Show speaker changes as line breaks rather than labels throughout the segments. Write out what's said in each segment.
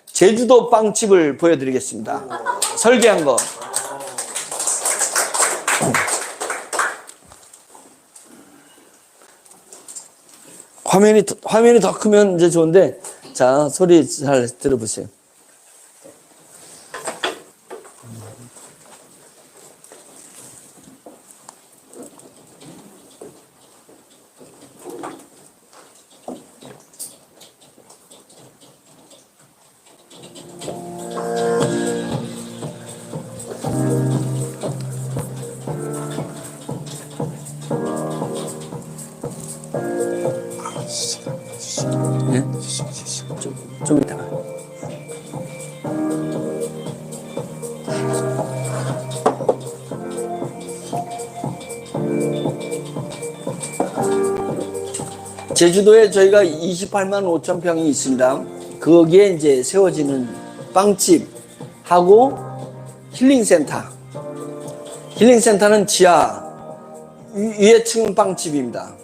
제주도 빵집을 보여드리겠습니다. 설계한 거. 화면이 더 크면 이제 좋은데, 자, 소리 잘 들어보세요. 네? 좀 이따가. 제주도에 저희가 28만 5천 평이 있습니다. 거기에 이제 세워지는 빵집하고 힐링센터. 힐링센터는 지하, 위에 층은 빵집입니다.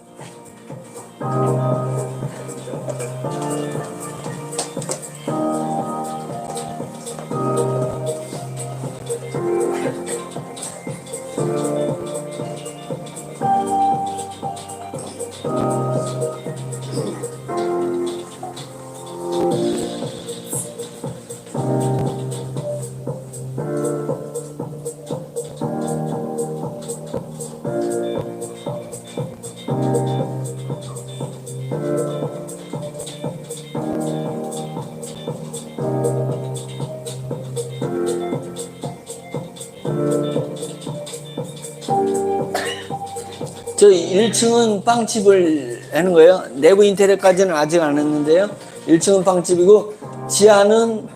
저 1층은 빵집을 하는 거예요. 내부 인테리어까지는 아직 안 했는데요. 1층은 빵집이고, 지하는,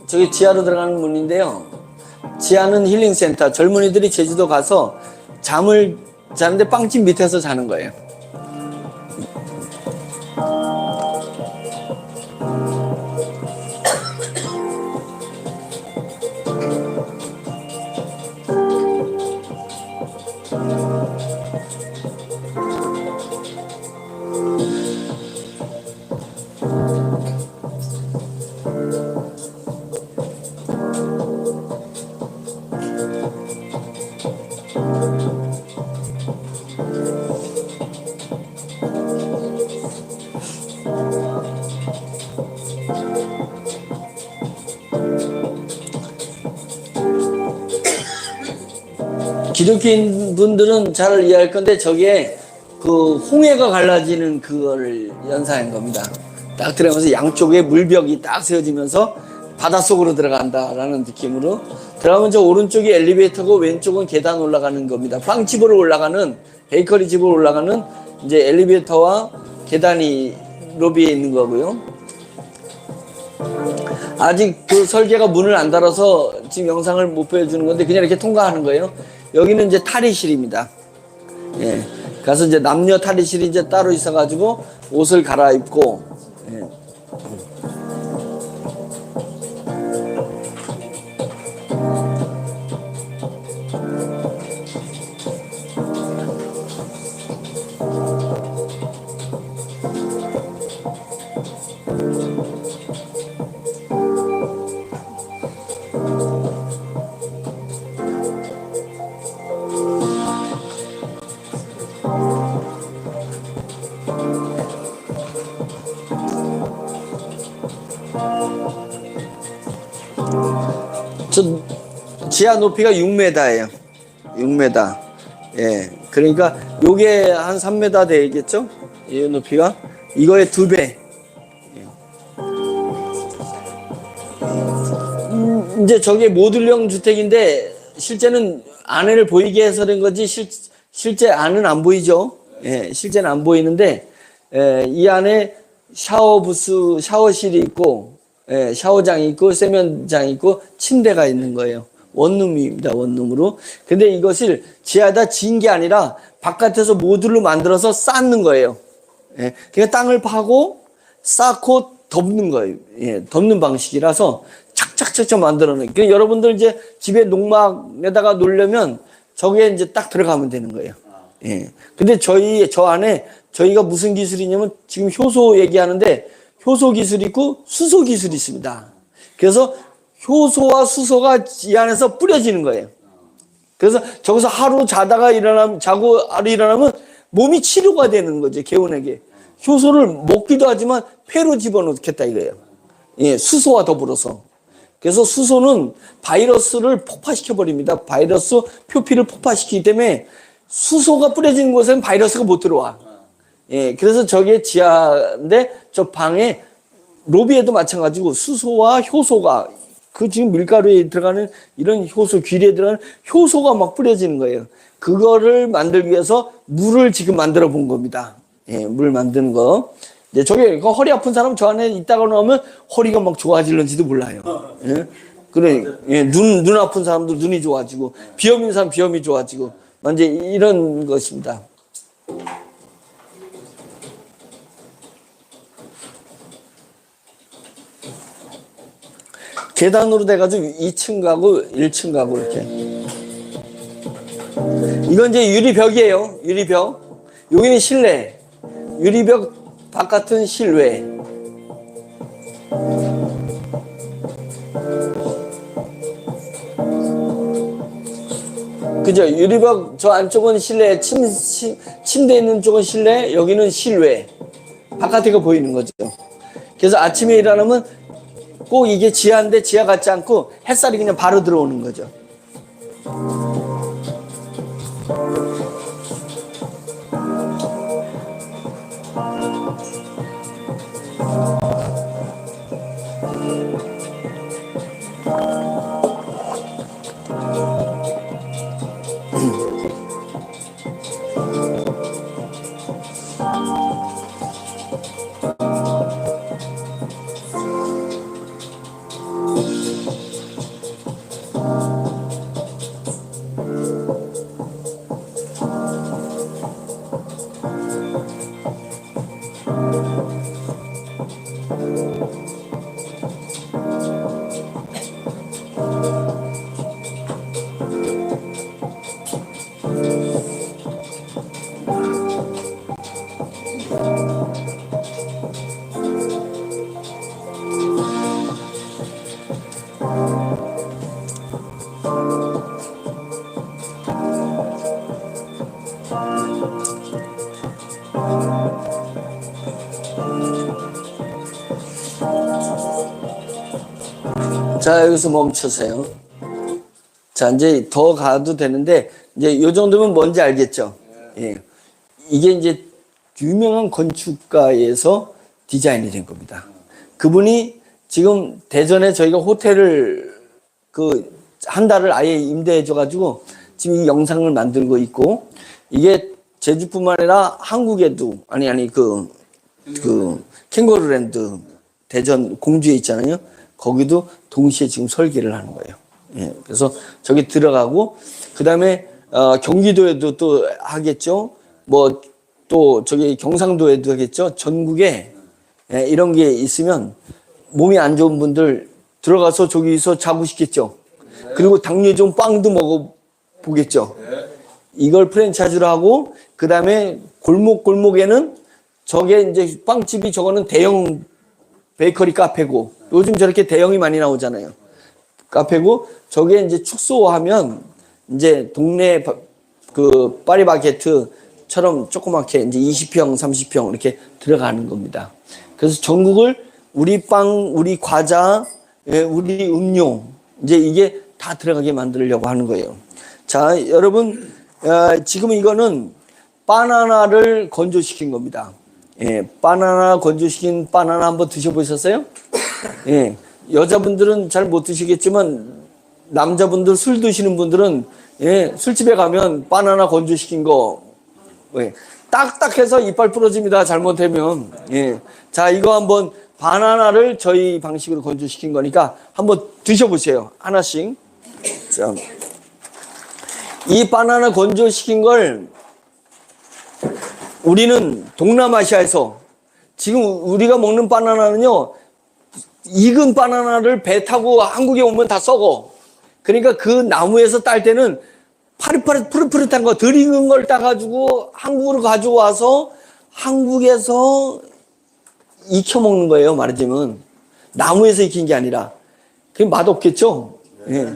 저기 지하로 들어가는 문인데요. 지하는 힐링센터. 젊은이들이 제주도 가서 잠을 자는데 빵집 밑에서 자는 거예요. 기독교인 분들은 잘 이해할 건데, 저게 그 홍해가 갈라지는 그거를 연상한 겁니다. 딱 들어가면서 양쪽에 물벽이 딱 세워지면서 바닷속으로 들어간다라는 느낌으로 들어가면, 저 오른쪽이 엘리베이터고 왼쪽은 계단 올라가는 겁니다. 빵집으로 올라가는, 베이커리 집으로 올라가는 이제 엘리베이터와 계단이 로비에 있는 거고요. 아직 그 설계가 문을 안 닫아서 지금 영상을 못 보여주는 건데, 그냥 이렇게 통과하는 거예요. 여기는 이제 탈의실입니다. 예. 가서 이제 남녀 탈의실이 이제 따로 있어가지고 옷을 갈아입고, 예. 저 지하 높이가 6m예요. 6m. 예. 그러니까 요게 한 3m 되겠죠? 이 높이가 이거의 2배. 이제 저게 모듈형 주택인데, 실제는 안을 보이게 해서 그런 거지, 실제 안은 안 보이죠? 예, 실제는 안 보이는데, 이 안에 샤워부스, 샤워실이 있고, 예, 샤워장이 있고, 세면장이 있고, 침대가 있는 거예요. 원룸입니다, 원룸으로. 근데 이것을 지하에다 지은 게 아니라 바깥에서 모듈로 만들어서 쌓는 거예요. 예, 그러니까 땅을 파고 쌓고 덮는 거예요. 예, 덮는 방식이라서 착착착착 만들어놓은. 그러니까 여러분들 이제 집에 농막에다가 놓으려면 저기에 이제 딱 들어가면 되는 거예요. 예. 근데 저 안에 저희가 무슨 기술이냐면, 지금 효소 얘기하는데 효소 기술이 있고 수소 기술이 있습니다. 그래서 효소와 수소가 이 안에서 뿌려지는 거예요. 그래서 저기서 하루 자고 하루 일어나면 몸이 치료가 되는 거죠, 개운하게. 효소를 먹기도 하지만 폐로 집어넣겠다 이거예요. 예, 수소와 더불어서. 그래서 수소는 바이러스를 폭파시켜 버립니다. 바이러스 표피를 폭파시키기 때문에 수소가 뿌려지는 곳에는 바이러스가 못 들어와. 예, 그래서 저게 지하인데 저 방에 로비에도 마찬가지고 수소와 효소가 그 지금 밀가루에 들어가는 이런 효소, 귀리에 들어가는 효소가 막 뿌려지는 거예요. 그거를 만들기 위해서 물을 지금 만들어 본 겁니다. 예, 물 만드는 거. 이제 저게 허리 아픈 사람 저 안에 있다가 나오면 허리가 막 좋아질는지도 몰라요. 예? 그래, 예, 눈 아픈 사람도 눈이 좋아지고, 비염인 사람 비염이 좋아지고, 이제 이런 것입니다. 계단으로 돼가지고 2층 가고 1층 가고 이렇게. 이건 이제 유리벽이에요. 유리벽. 여기는 실내. 유리벽 바깥은 실외. 그죠? 유리벽 저 안쪽은 실내, 침대 있는 쪽은 실내, 여기는 실외. 바깥에가 보이는 거죠. 그래서 아침에 일어나면 꼭 이게 지하인데 지하 같지 않고 햇살이 그냥 바로 들어오는 거죠. 자, 여기서 멈추세요. 자, 이제 더 가도 되는데, 이제 요 정도면 뭔지 알겠죠? 예. 이게 이제 유명한 건축가에서 디자인이 된 겁니다. 그분이 지금 대전에 저희가 호텔을 한 달을 아예 임대해줘가지고 지금 이 영상을 만들고 있고, 이게 제주뿐만 아니라 한국에도, 캥거루랜드 대전 공주에 있잖아요. 거기도 동시에 지금 설계를 하는 거예요. 예, 그래서 저기 들어가고, 그 다음에, 경기도에도 또 하겠죠. 뭐, 또 저기 경상도에도 하겠죠. 전국에, 예, 이런 게 있으면 몸이 안 좋은 분들 들어가서 저기서 자고 싶겠죠. 그리고 당뇨 좀 빵도 먹어보겠죠. 이걸 프랜차이즈로 하고, 그 다음에 골목골목에는 저게 이제 빵집이 저거는 대형 베이커리 카페고, 요즘 저렇게 대형이 많이 나오잖아요. 카페고, 저게 이제 축소하면, 이제 동네 파리바게트처럼 조그맣게 이제 20평, 30평 이렇게 들어가는 겁니다. 그래서 전국을 우리 빵, 우리 과자, 우리 음료, 이제 이게 다 들어가게 만들려고 하는 거예요. 자, 여러분, 지금 이거는 바나나를 건조시킨 겁니다. 예, 바나나 건조시킨 바나나 한번 드셔보셨어요? 예, 여자분들은 잘 못 드시겠지만 남자분들 술 드시는 분들은 예, 술집에 가면 바나나 건조시킨 거 예, 딱딱해서 이빨 부러집니다. 잘못하면. 예, 자, 이거 한번 바나나를 저희 방식으로 건조시킨 거니까 한번 드셔보세요. 하나씩. 자, 이 바나나 건조시킨 걸 우리는 동남아시아에서 지금 우리가 먹는 바나나는요, 익은 바나나를 배 타고 한국에 오면 다 썩어. 그러니까 그 나무에서 딸 때는 파릇파릇 푸릇푸릇한 거, 덜 익은 걸 따가지고 한국으로 가져와서 한국에서 익혀 먹는 거예요, 말하자면. 나무에서 익힌 게 아니라. 그게 맛없겠죠? 예.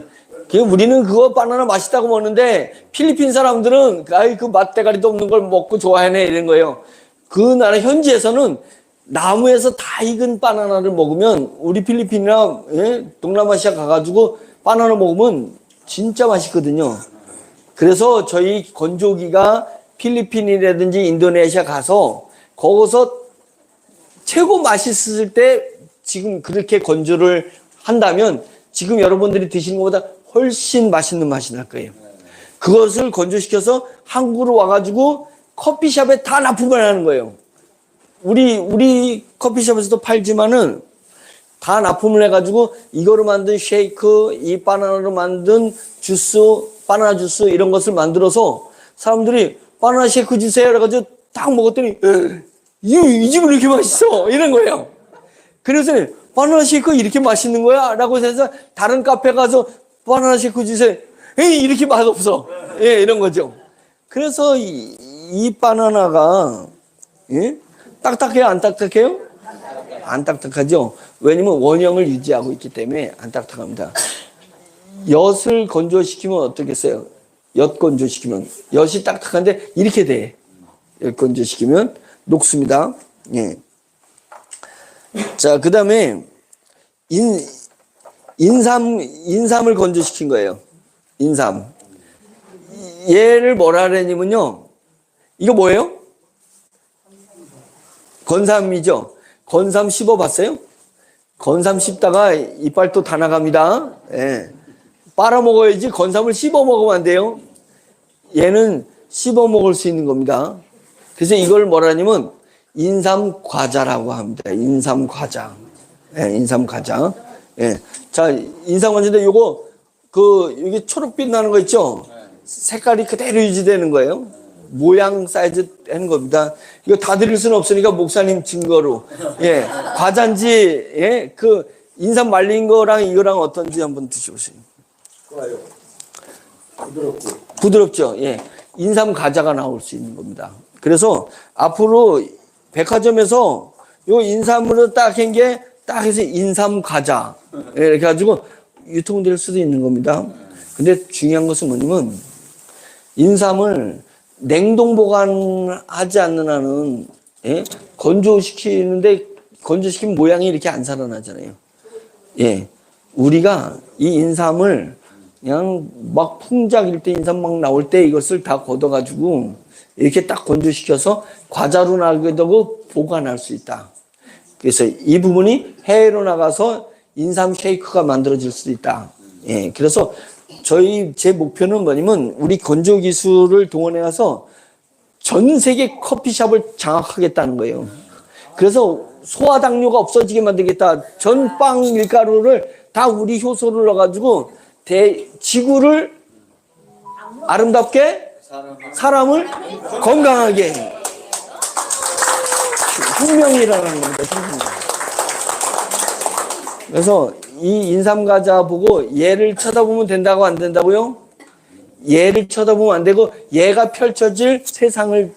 우리는 그거 바나나 맛있다고 먹는데 필리핀 사람들은 아이 그 맛대가리도 없는 걸 먹고 좋아하네 이런 거예요. 그 나라 현지에서는 나무에서 다 익은 바나나를 먹으면 우리 필리핀이나 예? 동남아시아 가가지고 바나나 먹으면 진짜 맛있거든요. 그래서 저희 건조기가 필리핀이라든지 인도네시아 가서 거기서 최고 맛있을 때 지금 그렇게 건조를 한다면 지금 여러분들이 드시는 것보다 훨씬 맛있는 맛이 날 거예요. 그것을 건조시켜서 한국으로 와가지고 커피숍에 다 납품을 하는 거예요. 우리 커피숍에서도 팔지만은 다 납품을 해가지고 이거로 만든 쉐이크, 이 바나나로 만든 주스, 바나나 주스 이런 것을 만들어서 사람들이 바나나 쉐이크 주세요. 그래가지고 딱 먹었더니 이 집은 이렇게 맛있어 이런 거예요. 그래서 바나나 쉐이크 이렇게 맛있는 거야? 라고 해서 다른 카페 가서 바나나 쉐이크 주세요. 에이 이렇게 맛없어. 예, 이런 거죠. 그래서 이 바나나가 예? 딱딱해요? 안 딱딱해요? 안 딱딱하죠. 왜냐면 원형을 유지하고 있기 때문에 안 딱딱합니다. 엿을 건조시키면 어떻겠어요? 엿 건조시키면 엿이 딱딱한데 이렇게 돼. 엿 건조시키면 녹습니다. 예. 자, 그다음에 인삼을 건조시킨 거예요. 인삼. 얘를 뭐라 하냐면요. 이거 뭐예요? 건삼이죠. 건삼 씹어봤어요? 건삼 씹다가 이빨 또 다 나갑니다. 예. 빨아 먹어야지 건삼을 씹어 먹으면 안 돼요. 얘는 씹어 먹을 수 있는 겁니다. 그래서 이걸 뭐라 하냐면 인삼 과자라고 합니다. 인삼 과자. 예, 인삼 과자. 예. 자, 인삼 과자인데 요거 여기 초록빛 나는 거 있죠? 색깔이 그대로 유지되는 거예요. 모양 사이즈 되는 겁니다. 이거 다 드릴 수는 없으니까 목사님 증거로. 예. 과자인지, 예. 인삼 말린 거랑 이거랑 어떤지 한번 드셔보세요.
좋아요. 부드럽고.
부드럽죠? 예. 인삼 과자가 나올 수 있는 겁니다. 그래서 앞으로 백화점에서 요 인삼으로 딱 한 게 딱 해서 인삼 과자. 예, 이렇게 가지고 유통될 수도 있는 겁니다. 근데 중요한 것은 뭐냐면 인삼을 냉동 보관하지 않는 한은 예? 건조시키는데 건조시키면 모양이 이렇게 안 살아나잖아요. 예, 우리가 이 인삼을 그냥 막 풍작일 때 인삼 막 나올 때 이것을 다 걷어가지고 이렇게 딱 건조시켜서 과자로 나가기도 하고 보관할 수 있다. 그래서 이 부분이 해외로 나가서 인삼 쉐이크가 만들어질 수도 있다. 예, 그래서 제 목표는 뭐냐면 우리 건조 기술을 동원해 가서 전 세계 커피숍을 장악하겠다는 거예요. 그래서 소화당뇨가 없어지게 만들겠다. 전 빵 밀가루를 다 우리 효소를 넣어가지고 지구를 아름답게 사람을 건강하게 혁명이라는 겁니다. 혁명. 그래서 이 인삼 과자 보고 얘를 쳐다보면 된다고 안 된다고요? 얘를 쳐다보면 안 되고 얘가 펼쳐질 세상을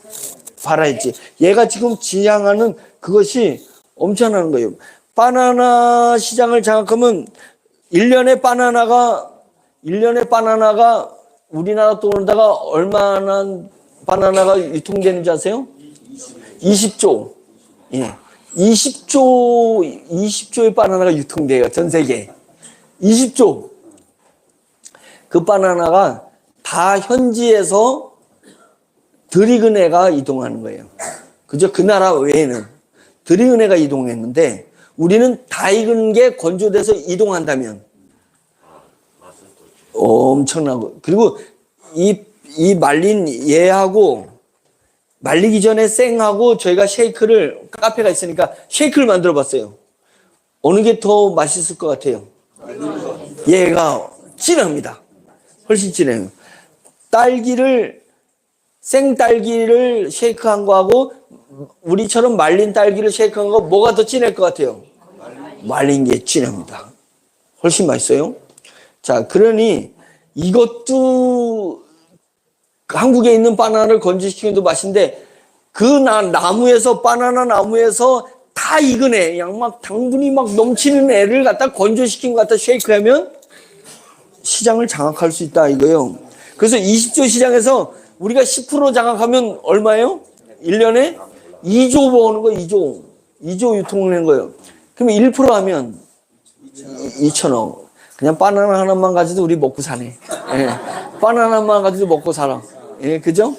바라야지. 얘가 지금 지향하는 그것이 엄청난 거예요. 바나나 시장을 장악하면 1년에 바나나가 우리나라 들어오다가 얼마나 바나나가 유통되는지 아세요? 20조. 예. 20조의 바나나가 유통돼요. 전 세계에. 20조. 그 바나나가 다 현지에서 드리그네가 이동하는 거예요. 그죠? 그 나라 외에는 드리그네가 이동했는데 우리는 다 익은 게 건조돼서 이동한다면 엄청나고. 그리고 이 말린 얘하고 말리기 전에 생하고 저희가 쉐이크를 카페가 있으니까 쉐이크를 만들어 봤어요. 어느 게 더 맛있을 것 같아요? 얘가 진합니다. 훨씬 진해요. 생딸기를 쉐이크한 거하고 우리처럼 말린 딸기를 쉐이크한 거 뭐가 더 진할 것 같아요? 말린 게 진합니다. 훨씬 맛있어요. 자, 그러니 이것도 한국에 있는 바나나를 건조시키면 도 맛있는데 그 나무에서 바나나 나무에서 다 익은 애, 그냥 막 당분이 막 넘치는 애를 갖다 건조시킨 것 갖다 쉐이크하면 시장을 장악할 수 있다 이거예요. 그래서 20조 시장에서 우리가 10% 장악하면 얼마예요? 1년에 2조 버는 거예요. 2조 유통을 하는 거예요. 그러면 1% 하면 2천억. 그냥 바나나 하나만 가지도 우리 먹고 사네. 예. 바나나 하나만 가지도 먹고 살아. 예, 그죠?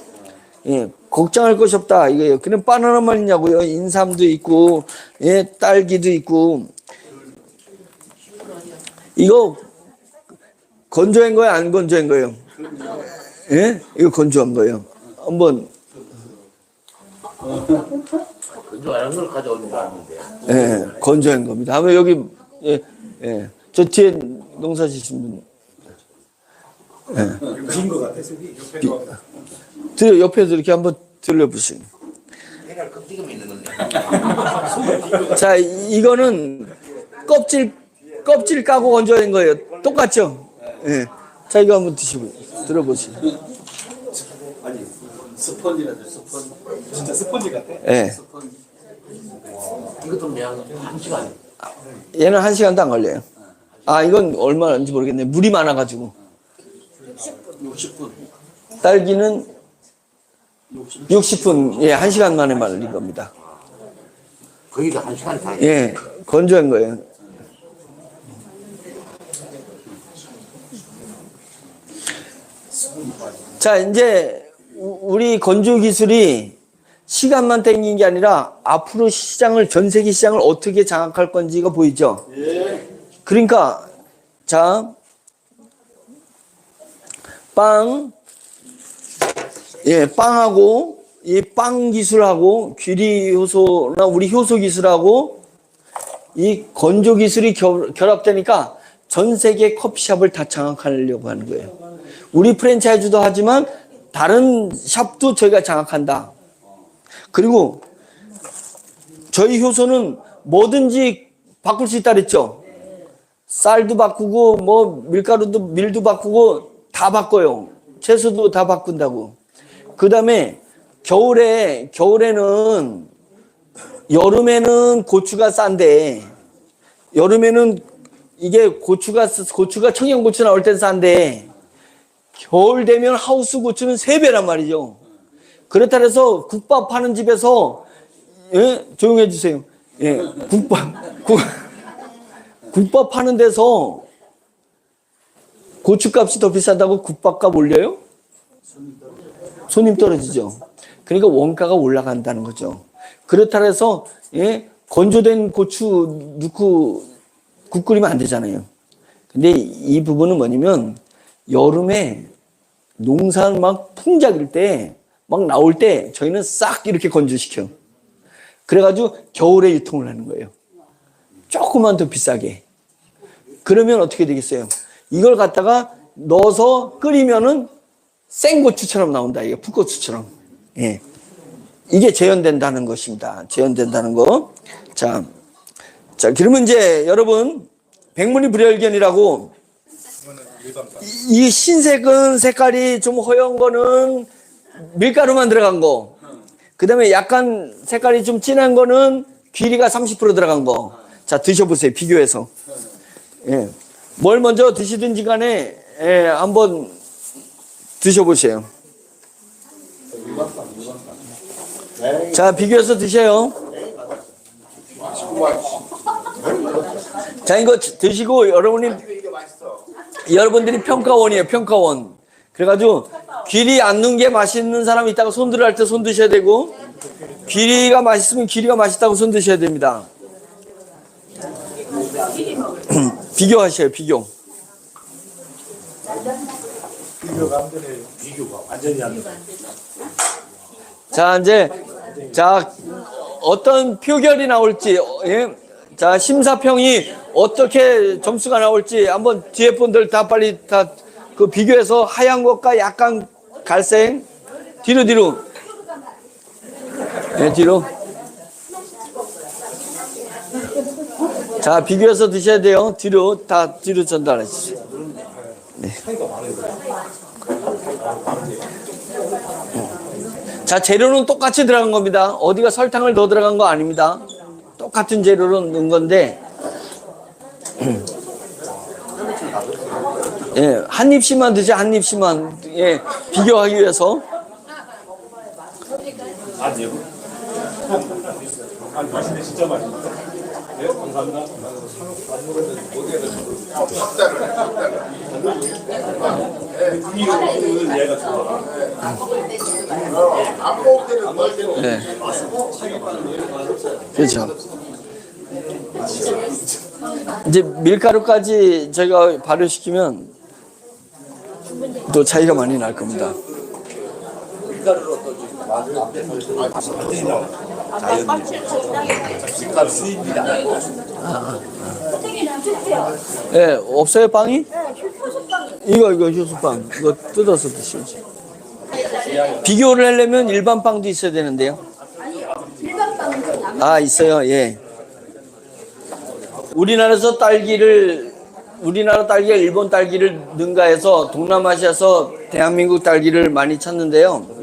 예, 걱정할 것이 없다 이거예요. 그냥 바나나만 있냐고요. 인삼도 있고, 예, 딸기도 있고. 이거 건조한 거예요, 안 건조한 거예요? 예, 이거 건조한 거예요. 한번.
건조하는 걸 가져오는 거 아닌데.
예, 건조한 겁니다. 한번 여기, 예, 예. 저 뒤에 농사 지신 분. 예.
비인 것 같아, 속이.
들려, 옆에서 이렇게 한번 들려보세요.
내가 껍데기만 있는 건데.
자, 이거는 껍질 까고 건조한 거예요. 똑같죠? 예. 자, 이거 한번 드시고, 들어보세요.
아니, 스펀지라도 스펀지. 진짜 스펀지 같아.
예.
이것도 그냥 1시간.
얘는 1시간도 안 걸려요. 아, 이건 얼마인지 모르겠네. 물이 많아가지고.
60분.
딸기는 60분, 예, 1시간 만에 말린 겁니다.
거의 1시간 다.
예, 건조한 거예요. 자, 이제 우리 건조 기술이 시간만 땡긴 게 아니라 앞으로 시장을, 전 세계 시장을 어떻게 장악할 건지가 보이죠?
예.
그러니까, 자, 빵하고, 이 빵 기술하고, 귀리 효소나 우리 효소 기술하고, 이 건조 기술이 결합되니까 전 세계 커피숍을 다 장악하려고 하는 거예요. 우리 프랜차이즈도 하지만 다른 샵도 저희가 장악한다. 그리고 저희 효소는 뭐든지 바꿀 수 있다 그랬죠. 쌀도 바꾸고 뭐 밀도 바꾸고 다 바꿔요. 채소도 다 바꾼다고. 그 다음에 겨울에는 여름에는 고추가 싼데 여름에는 이게 고추가 청양고추 나올 땐 싼데 겨울 되면 하우스 고추는 3배란 말이죠. 그렇다 해서 국밥 파는 집에서, 예? 조용해 주세요. 예, 국밥 파는 데서 고추값이 더 비싸다고 국밥값 올려요? 손님 떨어지죠. 그러니까 원가가 올라간다는 거죠. 그렇다 해서, 예? 건조된 고추 넣고 국 끓이면 안 되잖아요. 근데 이 부분은 뭐냐면 여름에 농산 막 풍작일 때 막 나올 때 저희는 싹 이렇게 건조시켜. 그래가지고 겨울에 유통을 하는 거예요. 조금만 더 비싸게. 그러면 어떻게 되겠어요? 이걸 갖다가 넣어서 끓이면은 생고추처럼 나온다. 이게 풋고추처럼. 예. 이게 재현된다는 것입니다. 재현된다는 거. 자, 그러면 이제 여러분, 백문이 불여일견이라고 이 흰색은 색깔이 좀 허연 거는 밀가루만 들어간 거. 그 다음에 약간 색깔이 좀 진한 거는 귀리가 30% 들어간 거. 자, 드셔보세요. 비교해서. 예. 뭘 먼저 드시든지 간에, 예, 한번 드셔보세요. 자, 비교해서 드세요. 자, 이거 드시고 여러분들이 평가원이에요. 평가원. 그래가지고 귀리 안 넣은 게 맛있는 사람 있다가 손 들어 할 때 손 드셔야 되고 귀리가 맛있으면 귀리가 맛있다고 손 드셔야 됩니다. 비교하셔요. 비교.
비교가 안 되네요. 비교가 완전히 안 돼.
자, 이제 어떤 표결이 나올지, 예? 자, 심사평이 어떻게 점수가 나올지 한번 뒤에 분들 다 빨리 다 그 비교해서 하얀 것과 약간 갈색 뒤로 네, 뒤로. 자, 비교해서 드셔야 돼요. 뒤로 전달해 주세요. 네. 자, 재료는 똑같이 들어간 겁니다. 어디가 설탕을 더 들어간 거 아닙니다. 똑같은 재료로 넣은 건데, 예, 한 입씩만 드세요. 한 입씩만. 예, 비교하기 위해서.
아니요. 맛있네, 진짜 맛있네. 네, 감사합니다. 분위기가 얘가 좋아. 안 먹을 때는 먹을 때는.
네. 그렇죠. 이제 밀가루까지 제가 발효시키면 또 차이가 많이 날 겁니다.
밀가루 수입니다.
예, 없어요 빵이? 이거 효소빵. 이거 뜯어서 드시죠. 비교를 하려면 일반 빵도 있어야 되는데요. 아, 있어요. 예. 우리나라 딸기가 일본 딸기를 능가해서 동남아시아에서 대한민국 딸기를 많이 찾는데요.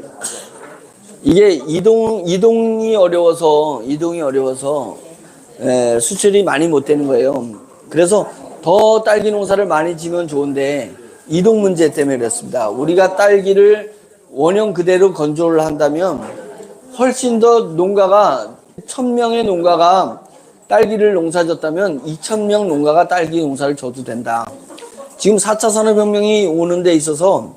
이게 이동이 어려워서 수출이 많이 못 되는 거예요. 그래서 더 딸기 농사를 많이 지면 좋은데 이동 문제 때문에 그렇습니다. 우리가 딸기를 원형 그대로 건조를 한다면 훨씬 더 농가가 1000명의 농가가 딸기를 농사졌다면 2000명 농가가 딸기 농사를 져도 된다. 지금 4차 산업혁명이 오는 데 있어서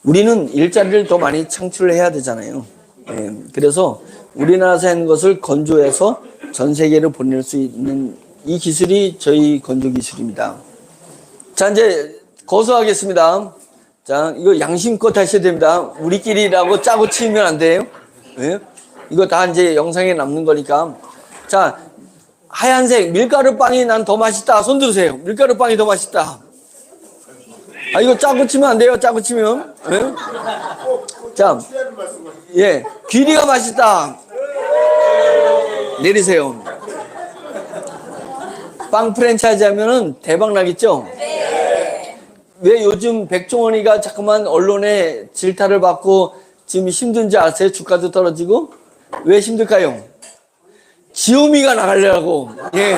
우리는 일자리를 더 많이 창출해야 되잖아요. 예, 그래서 우리나라에서 하는 것을 건조해서 전 세계로 보낼 수 있는 이 기술이 저희 건조 기술입니다. 자, 이제 거수하겠습니다. 자, 이거 양심껏 하셔야 됩니다. 우리끼리라고 짜고 치면 안 돼요. 예? 이거 다 이제 영상에 남는 거니까. 자, 하얀색 밀가루 빵이 난 더 맛있다. 손 들으세요. 밀가루 빵이 더 맛있다. 아, 이거 짜고 치면 안 돼요. 짜고 치면. 예? 자, 예, 귀리가 맛있다. 내리세요. 빵 프랜차이즈 하면은 대박 나겠죠? 왜 요즘 백종원이가 자꾸만 언론에 질타를 받고 지금 힘든지 아세요? 주가도 떨어지고. 왜 힘들까요? 지오미가 나가려고. 예.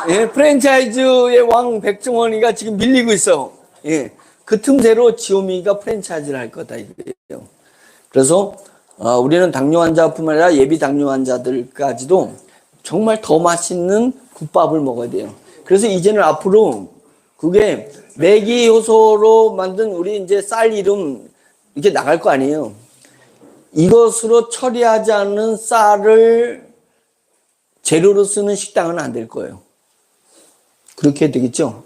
예, 프랜차이즈의 왕 백종원이가 지금 밀리고 있어. 예. 그 틈새로 지오미가 프랜차이즈를 할 거다 이거예요. 그래서 우리는 당뇨 환자뿐만 아니라 예비 당뇨 환자들까지도 정말 더 맛있는 국밥을 먹어야 돼요. 그래서 이제는 앞으로 그게 매기 효소로 만든 우리 이제 쌀 이름 이렇게 나갈 거 아니에요. 이것으로 처리하지 않는 쌀을 재료로 쓰는 식당은 안 될 거예요. 그렇게 되겠죠?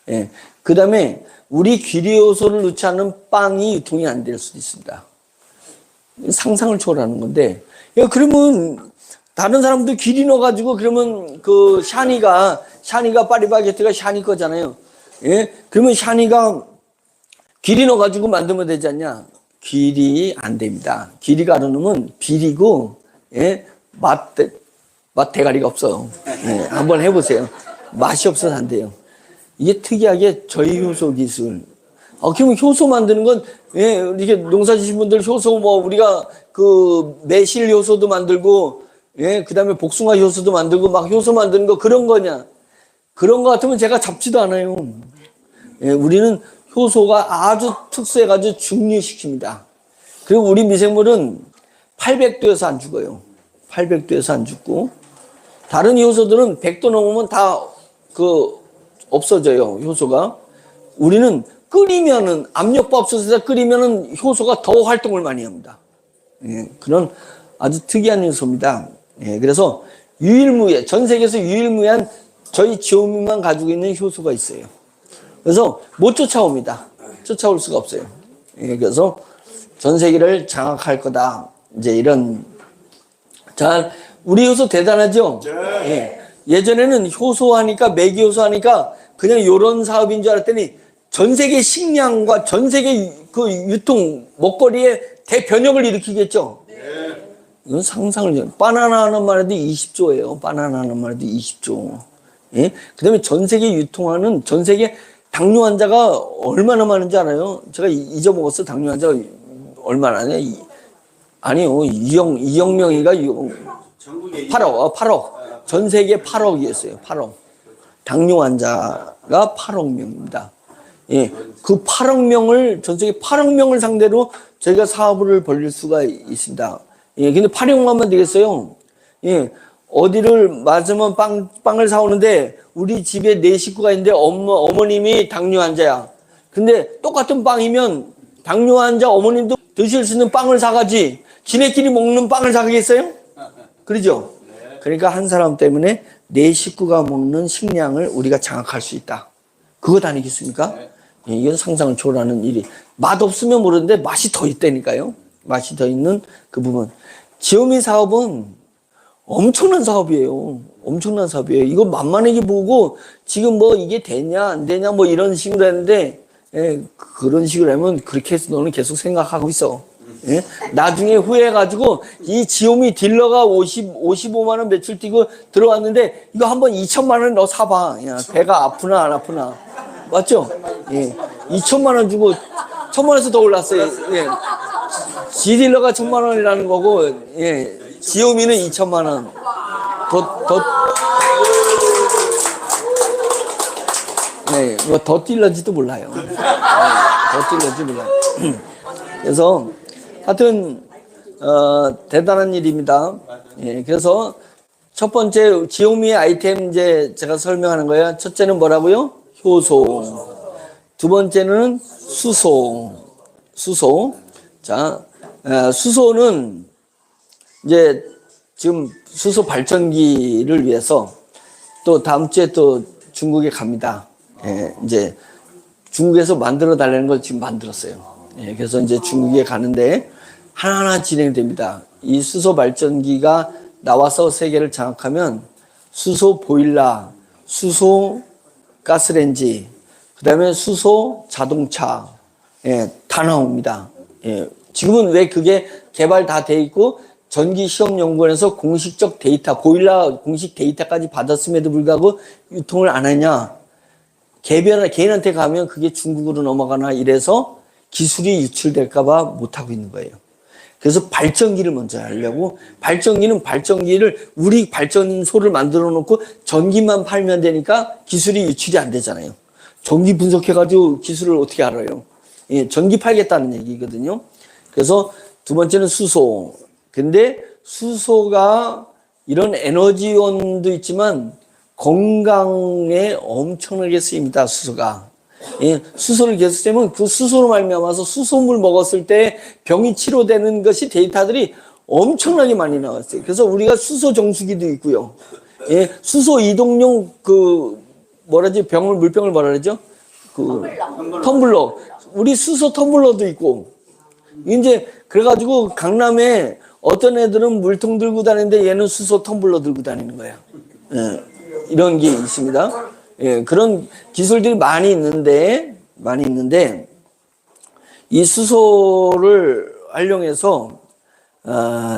예. 그 다음에 우리 귀리 요소를 넣지 않는 빵이 유통이 안 될 수도 있습니다. 상상을 초월하는 건데, 야, 그러면 다른 사람도 귀리 넣어가지고 그러면 그 샤니가 파리바게트가 샤니 거잖아요. 예? 그러면 샤니가 귀리 넣어가지고 만들면 되지 않냐? 귀리 안 됩니다. 귀리가 안 넣으면 비리고, 예? 맛 대가리가 없어요. 예, 한번 해보세요. 맛이 없어서 안 돼요. 이게 특이하게 저희 효소 기술. 그러면 효소 만드는 건, 예, 이렇게 농사 지신 분들 효소 우리가 그 매실 효소도 만들고, 예, 그 다음에 복숭아 효소도 만들고 막 효소 만드는 거 그런 거냐? 그런 거 같으면 제가 잡지도 않아요. 예, 우리는 효소가 아주 특수해가지고 중류시킵니다. 그리고 우리 미생물은 800도에서 안 죽어요. 800도에서 안 죽고. 다른 효소들은 100도 넘으면 다 없어져요, 효소가. 우리는 끓이면은, 압력밥솥에서 끓이면은 효소가 더 활동을 많이 합니다. 예, 그런 아주 특이한 효소입니다. 예, 그래서 유일무이한, 전 세계에서 유일무이한 저희 지오미만 가지고 있는 효소가 있어요. 그래서 못 쫓아옵니다. 쫓아올 수가 없어요. 예, 그래서 전 세계를 장악할 거다. 이제 이런. 자, 우리 효소 대단하죠? 예. 예전에는 효소하니까, 매기 효소하니까 그냥 요런 사업인 줄 알았더니 전 세계 식량과 전 세계 그 유통, 먹거리에 대변혁을 일으키겠죠? 이건 상상을, 바나나 하나만 해도 20조예요. 바나나 하나만 해도 20조. 예? 그 다음에 전 세계 유통하는, 전 세계 당뇨 환자가 얼마나 많은지 알아요? 제가 잊어먹었어. 당뇨 환자가 얼마나 하냐? 아니요. 2억 명이가 8억. 전 세계 8억이었어요. 8억. 당뇨 환자가 8억 명입니다. 예, 그 8억 명을, 전 세계 8억 명을 상대로 저희가 사업을 벌릴 수가 있습니다. 예, 근데 8억만만 되겠어요? 예, 어디를 맞으면 빵을 사오는데 우리 집에 4식구가 있는데 어머님이 당뇨 환자야. 근데 똑같은 빵이면 당뇨 환자 어머님도 드실 수 있는 빵을 사가지 지네끼리 먹는 빵을 사가겠어요? 그러죠? 그러니까 한 사람 때문에 4식구가 먹는 식량을 우리가 장악할 수 있다. 그것 아니겠습니까? 예, 이건 상상을 초월하는 일이. 맛없으면 모르는데 맛이 더 있다니까요. 맛이 더 있는 그 부분. 지오미 사업은 엄청난 사업이에요. 엄청난 사업이에요. 이거 만만하게 보고 지금 뭐 이게 되냐 안 되냐 뭐 이런 식으로 했는데, 예, 그런 식으로 하면 그렇게 해서 너는 계속 생각하고 있어. 예? 나중에 후회해가지고 이 지오미 딜러가 55만 원 매출 뛰고 들어왔는데 이거 한번 2천만 원 너 사봐. 야, 배가 아프나 안 아프나. 맞죠? 예. 2천만 원 주고 1,000만 원에서 더 올랐어요. 예. 지딜러가 1,000만 원이라는 거고, 예. 지오미는 2천만 원. 네, 뭐 더 뛸런지도 몰라요. 네, 더 뛸런지 몰라요. 그래서 하여튼 대단한 일입니다. 예, 그래서 첫 번째 지오미의 아이템 이제 제가 설명하는 거예요. 첫째는 뭐라고요? 효소. 두 번째는 수소. 자, 수소는 이제 지금 수소 발전기를 위해서 또 다음 주에 또 중국에 갑니다. 예, 이제 중국에서 만들어 달라는 걸 지금 만들었어요. 예, 그래서 이제 중국에 가는데 하나하나 진행됩니다. 이 수소 발전기가 나와서 세계를 장악하면 수소 보일러, 수소 가스레인지, 그 다음에 수소 자동차, 예, 다 나옵니다. 예, 지금은 왜 그게 개발 다 돼 있고 전기시험연구원에서 공식적 데이터, 보일러 공식 데이터까지 받았음에도 불구하고 유통을 안 하냐. 개인한테 가면 그게 중국으로 넘어가나 이래서 기술이 유출될까봐 못하고 있는 거예요. 그래서 발전기를 먼저 하려고, 발전기를 우리 발전소를 만들어 놓고 전기만 팔면 되니까 기술이 유출이 안 되잖아요. 전기 분석해가지고 기술을 어떻게 알아요? 예, 전기 팔겠다는 얘기거든요. 그래서 두 번째는 수소. 근데 수소가 이런 에너지원도 있지만 건강에 엄청나게 쓰입니다. 수소가. 예, 수소를 계속 쓰면 그 수소로 말미암아서 수소물 먹었을 때 병이 치료되는 것이 데이터들이 엄청나게 많이 나왔어요. 그래서 우리가 수소 정수기도 있고요. 예, 수소 이동용 물병을 뭐라 그러죠? 텀블러. 우리 수소 텀블러도 있고. 이제 그래가지고 강남에 어떤 애들은 물통 들고 다니는데 얘는 수소 텀블러 들고 다니는 거야. 예, 이런 게 있습니다. 예, 그런 기술들이 많이 있는데 이 수소를 활용해서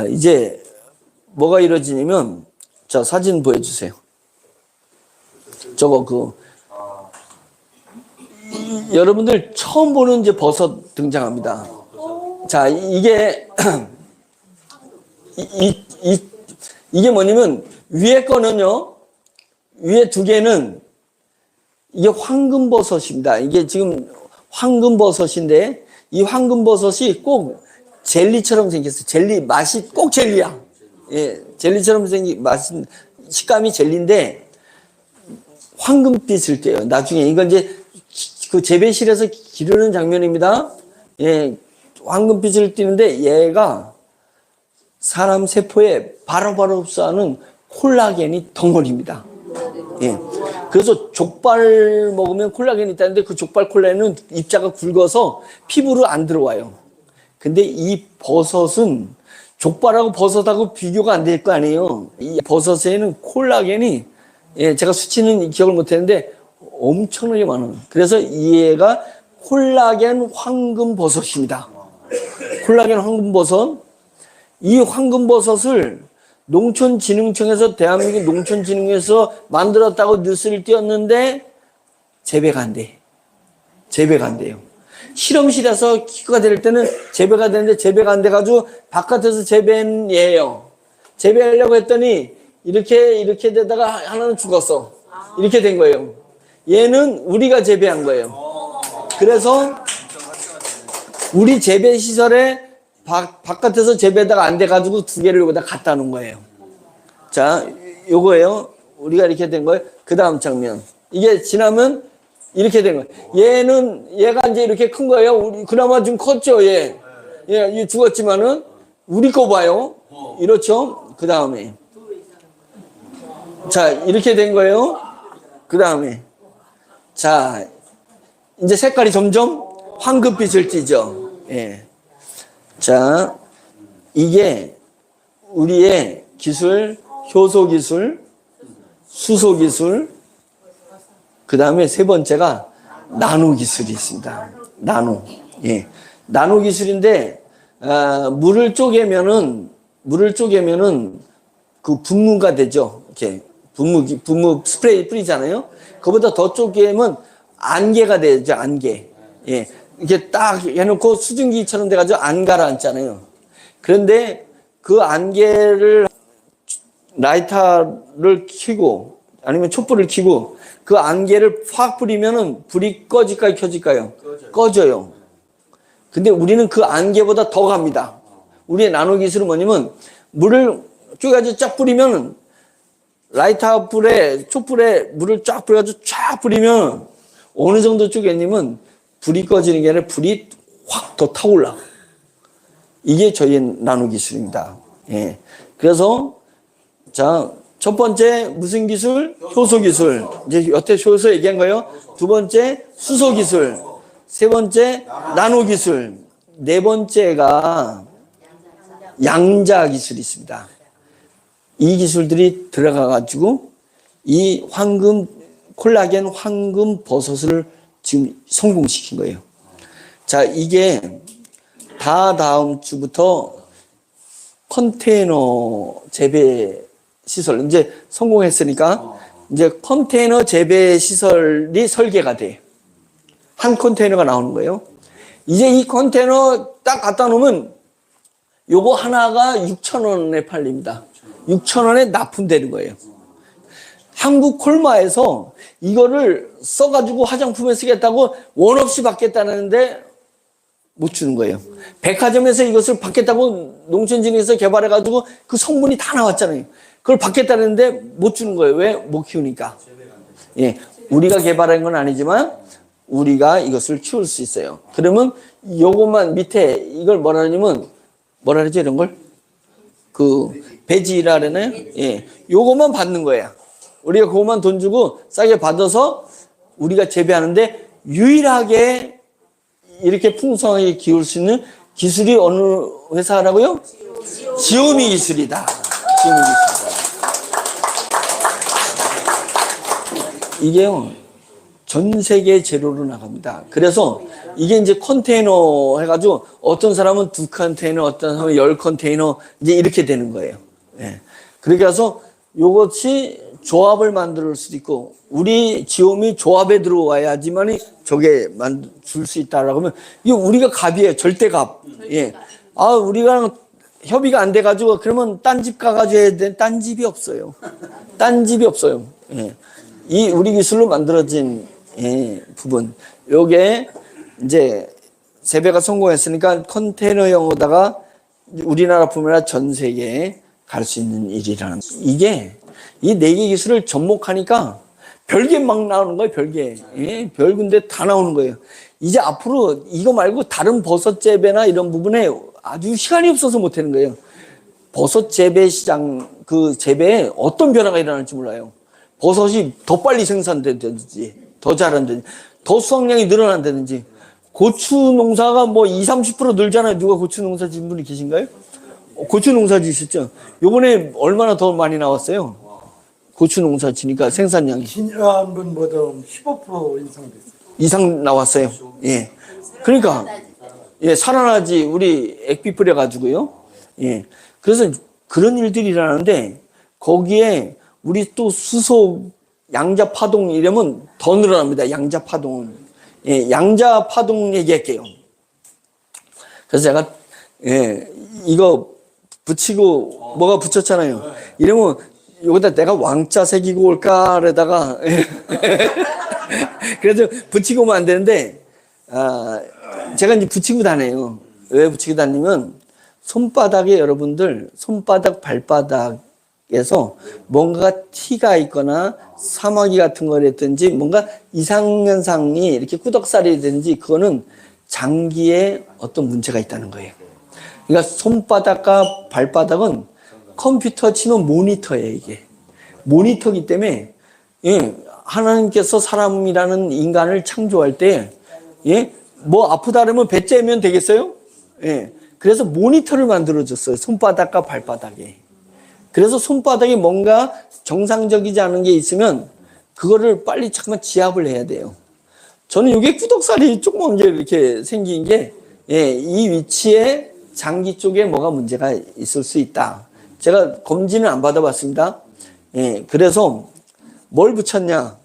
이제 뭐가 이루어지냐면, 자, 사진 보여주세요. 저거 여러분들 처음 보는 이제 버섯 등장합니다. 자, 이게 이게 뭐냐면 위에 거는요, 위에 두 개는 이게 황금버섯입니다. 이게 지금 황금버섯인데 이 황금버섯이 꼭 젤리처럼 생겼어요. 젤리 맛이 꼭 젤리야. 예, 젤리처럼 생긴 맛은 식감이 젤리인데 황금빛을 떼요. 나중에 이건 이제 그 재배실에서 기르는 장면입니다. 예, 황금빛을 띠는데 얘가 사람 세포에 바로바로 흡수하는 콜라겐이 덩어리입니다. 예. 그래서 족발 먹으면 콜라겐이 있다는데 그 족발 콜라겐은 입자가 굵어서 피부로 안 들어와요. 근데 이 버섯은 족발하고 버섯하고 비교가 안 될 거 아니에요. 이 버섯에는 콜라겐이, 예, 제가 수치는 기억을 못 했는데 엄청나게 많아요. 그래서 얘가 콜라겐 황금버섯입니다. 콜라겐 황금버섯. 이 황금버섯을 농촌진흥청에서, 대한민국 농촌진흥에서 만들었다고 뉴스를 띄웠는데 재배가 안 돼. 재배가 안 돼요. 실험실에서 키가 될 때는 재배가 되는데 재배가 안 돼가지고 바깥에서 재배한 얘예요. 재배하려고 했더니 이렇게 되다가 하나는 죽었어. 이렇게 된 거예요. 얘는 우리가 재배한 거예요. 그래서 우리 재배 시설에 바깥에서 재배하다가 안 돼가지고 두 개를 여기다 갖다 놓은 거예요. 자, 요거예요. 우리가 이렇게 된 거예요. 그 다음 장면. 이게 지나면 이렇게 된 거예요. 얘가 이제 이렇게 큰 거예요. 우리, 그나마 좀 컸죠, 얘. 얘 죽었지만은, 우리 거 봐요. 이렇죠? 그 다음에. 자, 이렇게 된 거예요. 그 다음에. 자, 이제 색깔이 점점 황금빛을 띠죠. 예. 자, 이게 우리의 기술, 효소 기술, 수소 기술, 그 다음에 세 번째가 나노 기술이 있습니다. 나노. 예. 나노 기술인데, 물을 쪼개면은 그 분무가 되죠. 이렇게 분무 스프레이 뿌리잖아요. 그보다 더 쪼개면 안개가 되죠. 안개. 예. 이렇게 딱 해놓고 수증기처럼 돼가지고 안 가라앉잖아요. 그런데 그 안개를 라이터를 켜고 아니면 촛불을 켜고 그 안개를 확 뿌리면은 불이 꺼질까요? 켜질까요? 꺼져요. 근데 우리는 그 안개보다 더 갑니다. 우리의 나노 기술은 뭐냐면 물을 쪼개가지고 쫙 뿌리면 라이터 불에 촛불에 물을 쫙 뿌려가지고 쫙 뿌리면 어느 정도 쪼개냐면 불이 꺼지는 게 아니라 불이 확 더 타올라. 이게 저희의 나노 기술입니다. 예. 그래서 자, 첫 번째 무슨 기술? 효소 기술. 이제 여태 효소 얘기한 거예요. 두 번째 수소 기술. 세 번째 나노 기술. 네 번째가 양자 기술이 있습니다. 이 기술들이 들어가 가지고 이 콜라겐 황금 버섯을 지금 성공시킨 거예요. 자, 이게 다음 주부터 컨테이너 재배 시설, 이제 성공했으니까 이제 컨테이너 재배 시설이 설계가 돼. 한 컨테이너가 나오는 거예요. 이제 이 컨테이너 딱 갖다 놓으면 요거 하나가 6,000원에 팔립니다. 6,000원에 납품되는 거예요. 한국 콜마에서 이거를 써가지고 화장품에 쓰겠다고 원 없이 받겠다는데 못 주는 거예요. 백화점에서 이것을 받겠다고 농촌진흥에서 개발해가지고 그 성분이 다 나왔잖아요. 그걸 받겠다는데 못 주는 거예요. 왜? 못 키우니까. 예, 우리가 개발한 건 아니지만 우리가 이것을 키울 수 있어요. 그러면 요것만 밑에 이걸 뭐라 하냐면 뭐라 그러지 이런 걸? 그 배지라 그러나요? 예, 요것만 받는 거야. 우리가 그것만 돈 주고 싸게 받아서 우리가 재배하는데 유일하게 이렇게 풍성하게 키울 수 있는 기술이 어느 회사라고요? 지오미 기술이다. 지오미 기술이다. 이게요, 전 세계 제로로 나갑니다. 그래서 이게 이제 컨테이너 해가지고 어떤 사람은 2컨테이너, 어떤 사람은 10컨테이너 이제 이렇게 되는 거예요. 예. 그렇게 해서 요것이 조합을 만들 수도 있고, 우리 지오미 조합에 들어와야지만 저게 줄 수 있다라고 하면, 이거 우리가 갑이에요. 절대갑. 예. 아, 우리가 협의가 안 돼가지고, 그러면 딴 집 가가지고 해야 되는 딴 집이 없어요. 딴 집이 없어요. 예. 이 우리 기술로 만들어진, 예, 부분. 요게, 이제, 재배가 성공했으니까 컨테이너형으로다가 우리나라 뿐만 아니라 전 세계에 갈 수 있는 일이라는. 이게, 이 4개 기술을 접목하니까 별게 막 나오는 거예요, 별게. 예, 별 군데 다 나오는 거예요. 이제 앞으로 이거 말고 다른 버섯 재배나 이런 부분에 아주 시간이 없어서 못 하는 거예요. 버섯 재배 시장, 그 재배에 어떤 변화가 일어날지 몰라요. 버섯이 더 빨리 생산된다든지, 더 잘한다든지, 더 수확량이 늘어난다든지, 고추 농사가 뭐 20, 30% 늘잖아요. 누가 고추 농사 지은 분이 계신가요? 고추 농사 지셨죠? 요번에 얼마나 더 많이 나왔어요? 고추 농사 지니까 생산량이.
지난번보다 15% 인상됐어요.
이상 나왔어요. 예. 그러니까, 예, 살아나지, 우리 액비 뿌려가지고요. 예. 그래서 그런 일들이 일어나는데, 거기에 우리 또 수소, 양자 파동 이러면 더 늘어납니다. 양자 파동은. 예, 양자 파동 얘기할게요. 그래서 제가, 예, 이거 붙이고, 뭐가 붙였잖아요. 이러면 여기다 내가 왕자 새기고 올까 그러다가 그래서 붙이고 오면 안 되는데 제가 이제 붙이고 다녀요. 왜 붙이고 다니면 손바닥에 여러분들 손바닥 발바닥에서 뭔가 티가 있거나 사마귀 같은 거랬든지 뭔가 이상현상이 이렇게 꾸덕살이 되든지 그거는 장기에 어떤 문제가 있다는 거예요. 그러니까 손바닥과 발바닥은 컴퓨터 치는 모니터예요, 이게. 모니터기 때문에, 예, 하나님께서 사람이라는 인간을 창조할 때, 예, 뭐 아프다 그러면 배 째면 되겠어요? 예. 그래서 모니터를 만들어줬어요, 손바닥과 발바닥에. 그래서 손바닥에 뭔가 정상적이지 않은 게 있으면, 그거를 빨리 잠깐만 지압을 해야 돼요. 저는 이게 구덕살이 조그만 게 이렇게 생긴 게, 예, 이 위치에 장기 쪽에 뭐가 문제가 있을 수 있다. 제가 검진을 안 받아봤습니다. 예, 그래서 뭘 붙였냐.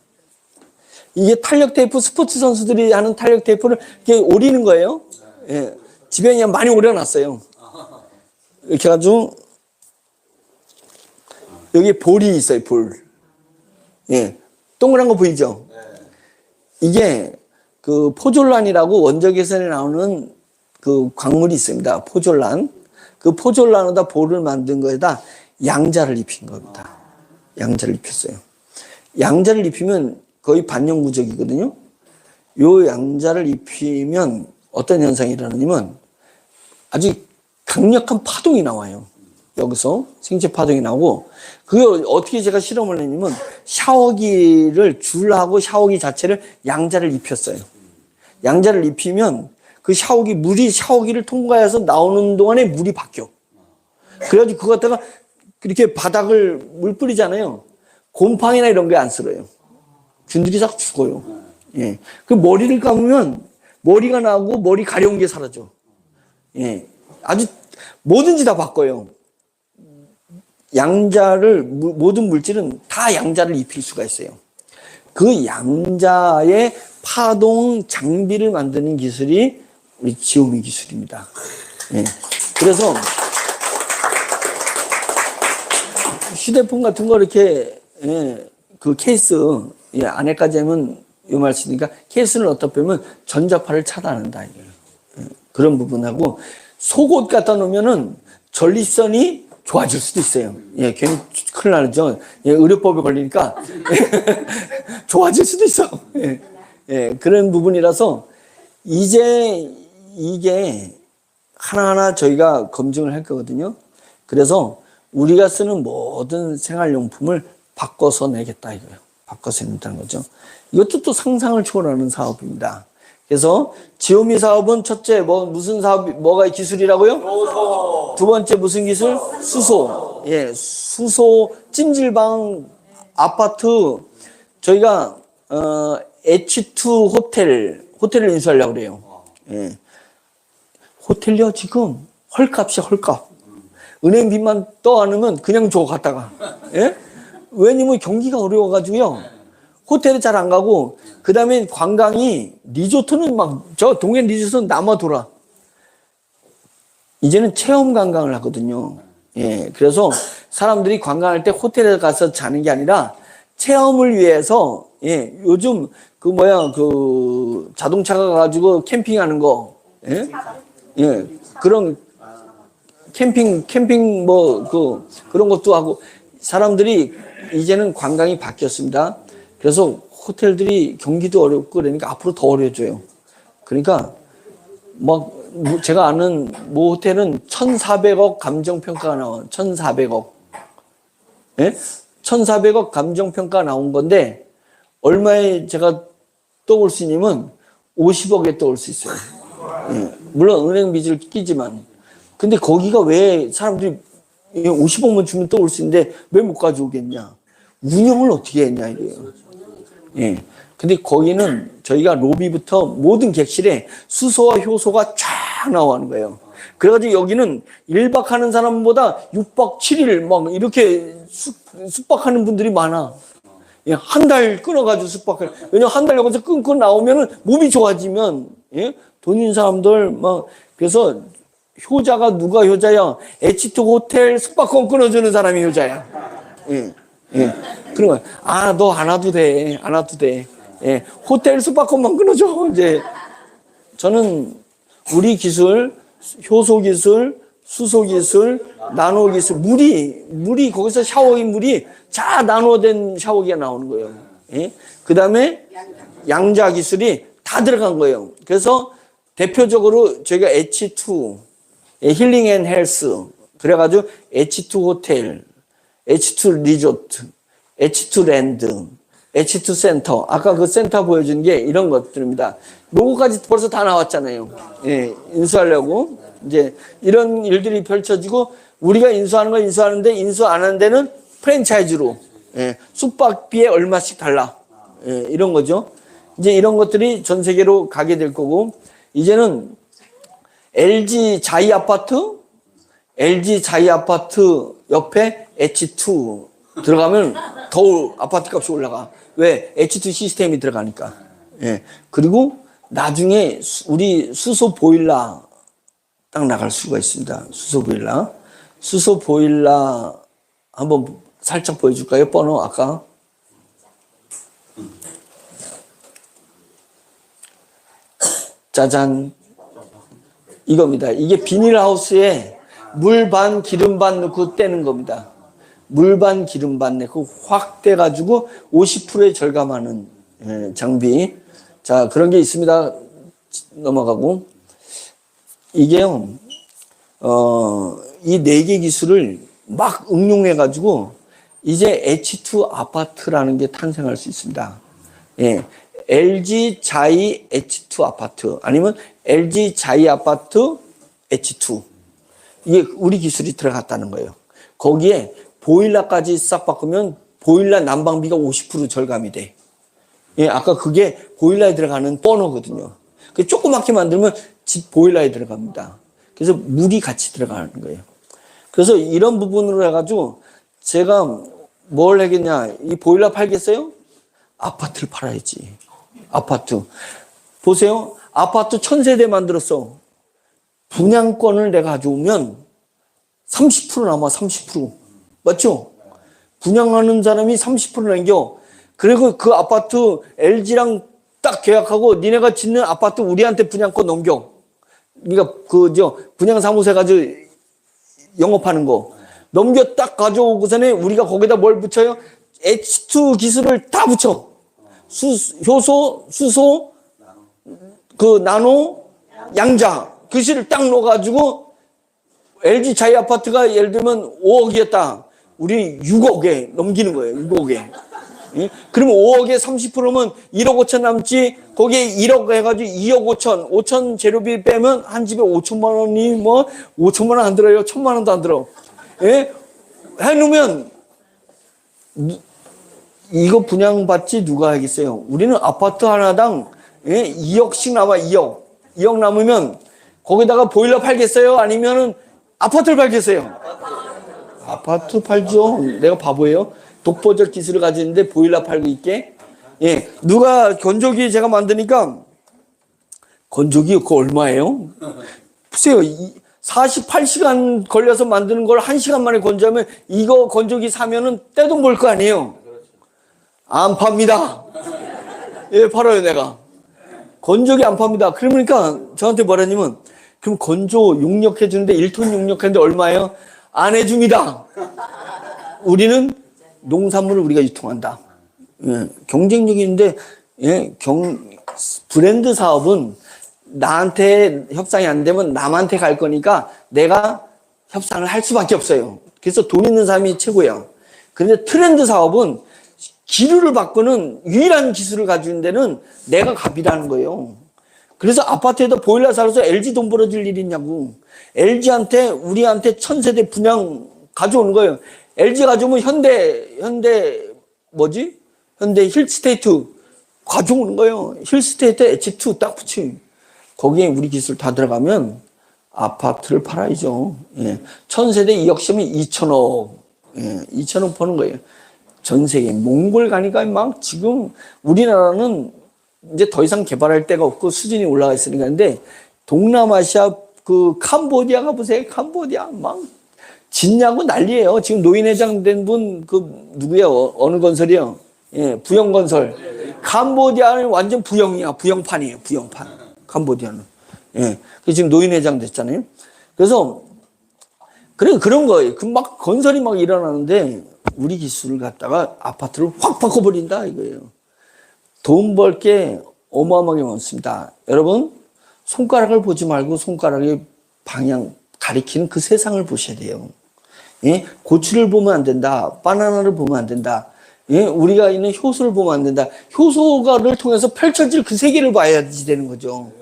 이게 탄력 테이프, 스포츠 선수들이 하는 탄력 테이프를 이렇게 오리는 거예요. 예, 집에 그냥 많이 오려놨어요. 이렇게 해가지고, 여기 볼이 있어요, 볼. 예, 동그란 거 보이죠? 이게 그 포졸란이라고 원적외선에 나오는 그 광물이 있습니다. 포졸란. 그 포졸란에다 볼을 만든 거에다 양자를 입힌 겁니다. 양자를 입혔어요. 양자를 입히면 거의 반영구적이거든요. 요 양자를 입히면 어떤 현상이 일어나냐면 아주 강력한 파동이 나와요. 여기서 생체 파동이 나오고 그걸 어떻게 제가 실험을 했냐면 샤워기를 줄하고 샤워기 자체를 양자를 입혔어요. 양자를 입히면 그 물이 샤워기를 통과해서 나오는 동안에 물이 바뀌어. 그래가지고 그거 갖다가 이렇게 바닥을 물 뿌리잖아요. 곰팡이나 이런 게 안 쓸어요. 균들이 싹 죽어요. 예. 그 머리를 감으면 머리가 나고 머리 가려운 게 사라져. 예. 아주 뭐든지 다 바꿔요. 모든 물질은 다 양자를 입힐 수가 있어요. 그 양자의 파동 장비를 만드는 기술이 우리 지오미 기술입니다. 예. 그래서 휴대폰 같은 거 이렇게, 예, 그 케이스, 예, 안에까지 하면 요 말씀이니까 케이스를 어디다 빼면 전자파를 차단한다. 예. 그런 부분하고 속옷 갖다 놓으면은 전립선이 좋아질 수도 있어요. 예, 괜히 큰일 나죠. 예, 의료법에 걸리니까 좋아질 수도 있어. 예, 예, 그런 부분이라서 이제 이게 하나하나 저희가 검증을 할 거거든요. 그래서 우리가 쓰는 모든 생활용품을 바꿔서 내겠다 이거예요. 바꿔서 낸다는 거죠. 이것도 또 상상을 초월하는 사업입니다. 그래서 지오미 사업은 첫째 무슨 사업 뭐가 기술이라고요? 수소. 두 번째 무슨 기술? 수소. 예, 수소 찜질방 아파트 저희가 H2 호텔을 인수하려고 그래요. 예. 호텔이요 지금 헐값이야 헐값. 은행 빚만 떠 안으면 그냥 줘 갔다가. 예? 왜냐면 경기가 어려워가지고요. 호텔에 잘 안 가고, 그 다음에 관광이, 리조트는 저 동해 리조트는 남아 돌아. 이제는 체험 관광을 하거든요. 예. 그래서 사람들이 관광할 때 호텔에 가서 자는 게 아니라 체험을 위해서, 예. 요즘 자동차가 가지고 캠핑하는 거, 예. 예. 그런 캠핑 그런 것도 하고, 사람들이 이제는 관광이 바뀌었습니다. 그래서 호텔들이 경기도 어렵고 그러니까 앞으로 더 어려워져요. 그러니까 제가 아는 모 호텔은 1,400억 감정평가가 나와요. 1,400억. 예? 1,400억 감정평가 나온 건데 얼마에 제가 떠올 수 있냐면 50억에 떠올 수 있어요. 예. 물론 은행 빚을 끼지만. 근데 거기가 왜 사람들이 50억만 주면 떠올 수 있는데 왜 못 가져오겠냐. 운영을 어떻게 했냐 이거예요. 예. 근데 거기는 저희가 로비부터 모든 객실에 수소와 효소가 쫙 나오는 거예요. 그래가지고 여기는 1박 하는 사람보다 6박 7일 이렇게 숙박하는 분들이 많아. 예, 한 달 끊어가지고 숙박을. 왜냐면 한 달 여기서 끊고 나오면은 몸이 좋아지면, 예? 돈 있는 사람들 그래서 효자가 누가 효자야? H2 호텔 숙박권 끊어주는 사람이 효자야. 예. 예. 그런 거예요. 아, 너 안 와도 돼. 안 와도 돼. 예. 호텔 숙박권만 끊어줘. 이제 저는 우리 기술, 효소 기술, 수소 기술, 나노 기술, 물이 거기서 샤워기 물이 다 나노된 샤워기가 나오는 거예요. 예? 그 다음에 양자 기술이 다 들어간 거예요. 그래서 대표적으로 저희가 H2, 힐링 앤 헬스, 그래가지고 H2 호텔, H2 리조트, H2 랜드, H2 센터. 아까 그 센터 보여준 게 이런 것들입니다. 요거까지 벌써 다 나왔잖아요. 예, 인수하려고. 이제 이런 일들이 펼쳐지고 우리가 인수하는 건 인수하는데 인수 안 하는 데는 프랜차이즈로 예, 숙박비에 얼마씩 달라. 예, 이런 거죠. 이제 이런 것들이 전 세계로 가게 될 거고 이제는 LG 자이 아파트 옆에 H2 들어가면 더 아파트 값이 올라가. 왜? H2 시스템이 들어가니까. 예. 그리고 나중에 우리 수소 보일러 딱 나갈 수가 있습니다. 수소 보일러 한번 살짝 보여줄까요? 번호 아까. 짜잔. 이겁니다. 이게 비닐하우스에 물 반 기름 반 넣고 떼는 겁니다. 물 반 기름 반 넣고 확 떼가지고 50%에 절감하는 장비. 자, 그런 게 있습니다. 넘어가고. 이게요, 이 4개 기술을 막 응용해가지고 이제 H2 아파트라는 게 탄생할 수 있습니다. 예. LG 자이 H2 아파트 아니면 LG 자이 아파트 H2 이게 우리 기술이 들어갔다는 거예요. 거기에 보일러까지 싹 바꾸면 보일러 난방비가 50% 절감이 돼. 예, 아까 그게 보일러에 들어가는 버너거든요. 그 조그맣게 만들면 집 보일러에 들어갑니다. 그래서 물이 같이 들어가는 거예요. 그래서 이런 부분으로 해가지고 제가 뭘 하겠냐. 이 보일러 팔겠어요? 아파트를 팔아야지. 아파트. 보세요. 아파트 1000세대 만들었어. 분양권을 내가 가져오면 30% 남아, 30%. 맞죠? 분양하는 사람이 30% 남겨. 그리고 그 아파트 LG랑 딱 계약하고 니네가 짓는 아파트 우리한테 분양권 넘겨. 그러니까 분양사무소 가지고 영업하는 거. 넘겨 딱 가져오고서는 우리가 거기다 뭘 붙여요? H2 기술을 다 붙여. 효소, 수소, 그 나노, 양자. 그 실을 딱 넣어가지고 LG 자이 아파트가 예를 들면 5억이었다. 우리 6억에 넘기는 거예요. 6억에. 예? 그러면 5억에 30%면 1억 5천 남지, 거기에 1억 해가지고 2억 5천, 5천 재료비 빼면 한 집에 5천만 원이 뭐, 5천만 원 안 들어요. 1천만 원도 안 들어. 예? 해놓으면, 이거 분양받지 누가 하겠어요? 우리는 아파트 하나당, 예? 2억씩 남아, 2억. 2억 남으면, 거기다가 보일러 팔겠어요? 아니면은 아파트를 팔겠어요? 아파트 팔죠. 내가 바보예요. 독보적 기술을 가지는데 보일러 팔고 있게. 예. 누가 건조기 제가 만드니까 건조기 그거 얼마예요? 보세요. 48시간 걸려서 만드는 걸 1시간 만에 건조하면 이거 건조기 사면은 떼돈 벌 거 아니에요? 안 팝니다. 예, 팔아요, 내가. 건조기 안 팝니다. 그러니까 저한테 뭐라냐면 그럼 건조 용역 해주는데 1톤 용역하는데 얼마예요? 안 해줍니다. 우리는 농산물을 우리가 유통한다. 예, 경쟁력인데, 예, 브랜드 사업은 나한테 협상이 안 되면 남한테 갈 거니까 내가 협상을 할 수밖에 없어요. 그래서 돈 있는 사람이 최고예요. 그런데 트렌드 사업은 기류를 바꾸는 유일한 기술을 가지는 데는 내가 갑이라는 거예요. 그래서 아파트에다 보일러 살아서 LG 돈 벌어줄 일 있냐고. LG한테, 우리한테 1000세대 분양 가져오는 거예요. LG 가져오면 현대 힐스테이트 가져오는 거예요. 힐스테이트 H2 딱 붙이. 거기에 우리 기술 다 들어가면 아파트를 팔아야죠. 예. 1000세대 2억 시면 2천억. 예. 2천억 버는 거예요. 전 세계. 몽골 가니까 막 지금 우리나라는 이제 더 이상 개발할 데가 없고 수준이 올라가 있으니까. 근데 동남아시아 그 캄보디아 가보세요. 캄보디아 막 짓냐고 난리예요. 지금 노인회장 된 분, 누구예요? 어느 건설이요? 예, 부영건설. 캄보디아는 완전 부영이야. 부영판이에요. 부영판. 캄보디아는. 예. 지금 노인회장 됐잖아요. 그래서, 그런 거예요. 막 건설이 막 일어나는데, 우리 기술을 갖다가 아파트를 확 바꿔버린다, 이거예요. 돈 벌 게 어마어마하게 많습니다. 여러분, 손가락을 보지 말고 손가락의 방향, 가리키는 그 세상을 보셔야 돼요. 예? 고추를 보면 안 된다. 바나나를 보면 안 된다. 예? 우리가 있는 효소를 보면 안 된다. 효소가를 통해서 펼쳐질 그 세계를 봐야지 되는 거죠.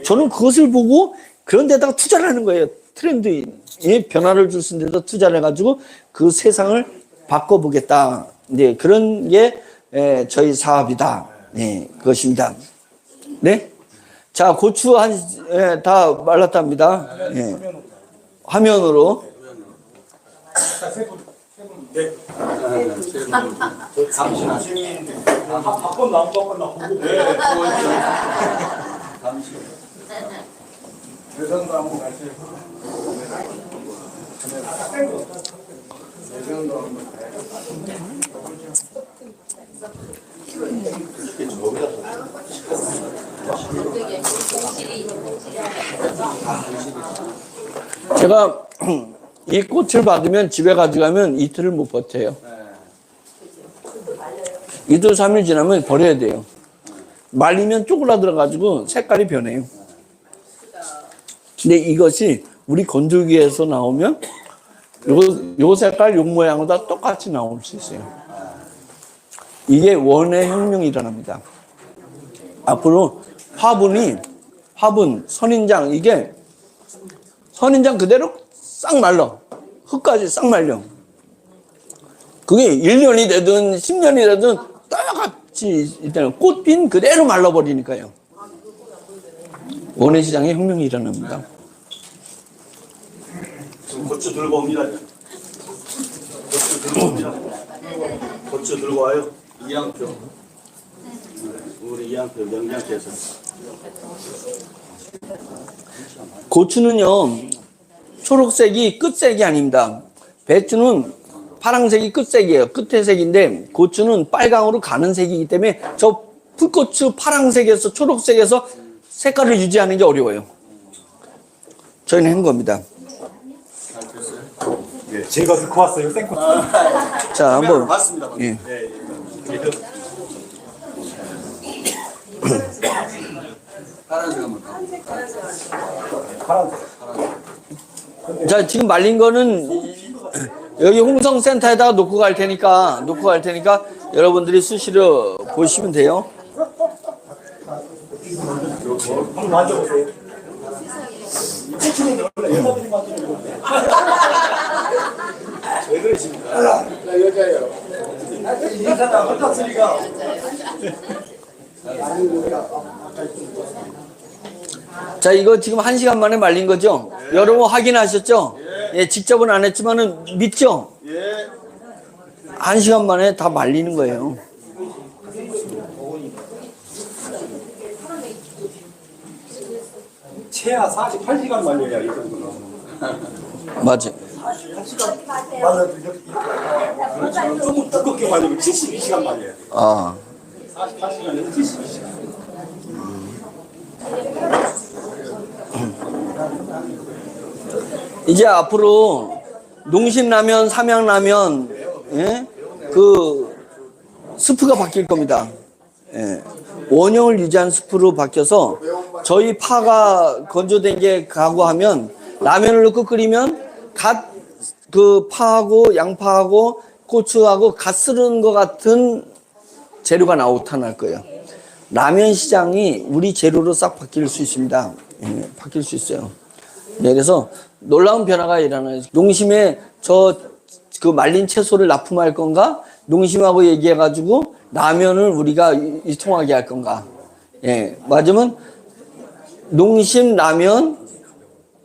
저는 그것을 보고 그런 데다가 투자를 하는 거예요. 트렌드, 예? 변화를 줄 수 있는 데다 투자를 해가지고 그 세상을 바꿔보겠다. 네, 그런 게 저희 사업이다. 네, 그것입니다. 네? 자, 고추 다 말랐답니다. 예. 화면으로.
네. 잠시만. 바꿨나 안 바꿨나 보고. 네. 대선도 한번 같이.
제가 이 꽃을 받으면 집에 가져가면 이틀을 못 버텨요. 이틀 3일 지나면 버려야 돼요. 말리면 쪼그라들어가지고 색깔이 변해요. 근데 이것이 우리 건조기에서 나오면 요 색깔, 요 모양으로 다 똑같이 나올 수 있어요. 이게 원의 혁명이 일어납니다. 앞으로 화분, 선인장, 이게 선인장 그대로 싹 말려. 흙까지 싹 말려. 그게 1년이 되든 10년이 되든 똑같이 일단 꽃핀 그대로 말라버리니까요. 원의 시장에 혁명이 일어납니다.
고추 들고 옵니다. 고추 들고 옵니다. 고추 들고 와요. 이양표. 우리 이양표 명장께서.
고추는요, 초록색이 끝색이 아닙니다. 배추는 파란색이 끝색이에요. 끝의 색인데, 고추는 빨강으로 가는 색이기 때문에 저 풀고추 파란색에서 초록색에서 색깔을 유지하는 게 어려워요. 저희는 한 겁니다.
예, 제가 듣고 왔어요. 생고추.
자, 한번.
맞습니다.
예.
파란색 한번.
자, 지금 말린 거는 여기 홍성센터에다가 놓고 갈 테니까 여러분들이 수시로 보시면 돼요.
한번 만져보세요. 고추는 원래 여자들이 만지는 건데. 왜 그러십니까? 나 여자예요. 인사다 혼자쓰리가.
자, 이거 지금 1시간 만에 말린 거죠? 예. 여러분 확인하셨죠? 예. 예, 직접은 안 했지만은 믿죠?
예.
1시간 만에 다 말리는 거예요.
최하 48시간 말려야 이 정도 나오는
맞아.
1시간 말려도 이렇게 나와요. 조금 두껍게 말리면 72시간 말려야 돼요.
아.
48시간에서 72시간.
이제 앞으로 농심라면, 삼양라면, 예? 그 스프가 바뀔 겁니다. 예. 원형을 유지한 스프로 바뀌어서 저희 파가 건조된 게 가고 하면 라면을 넣고 끓이면 갓 그 파하고 양파하고 고추하고 갓 쓰는 것 같은 재료가 나타날 거예요. 라면 시장이 우리 재료로 싹 바뀔 수 있습니다. 예, 바뀔 수 있어요. 네, 그래서 놀라운 변화가 일어나요. 농심에 그 말린 채소를 납품할 건가? 농심하고 얘기해가지고 라면을 우리가 유통하게 할 건가? 예, 맞으면 농심 라면,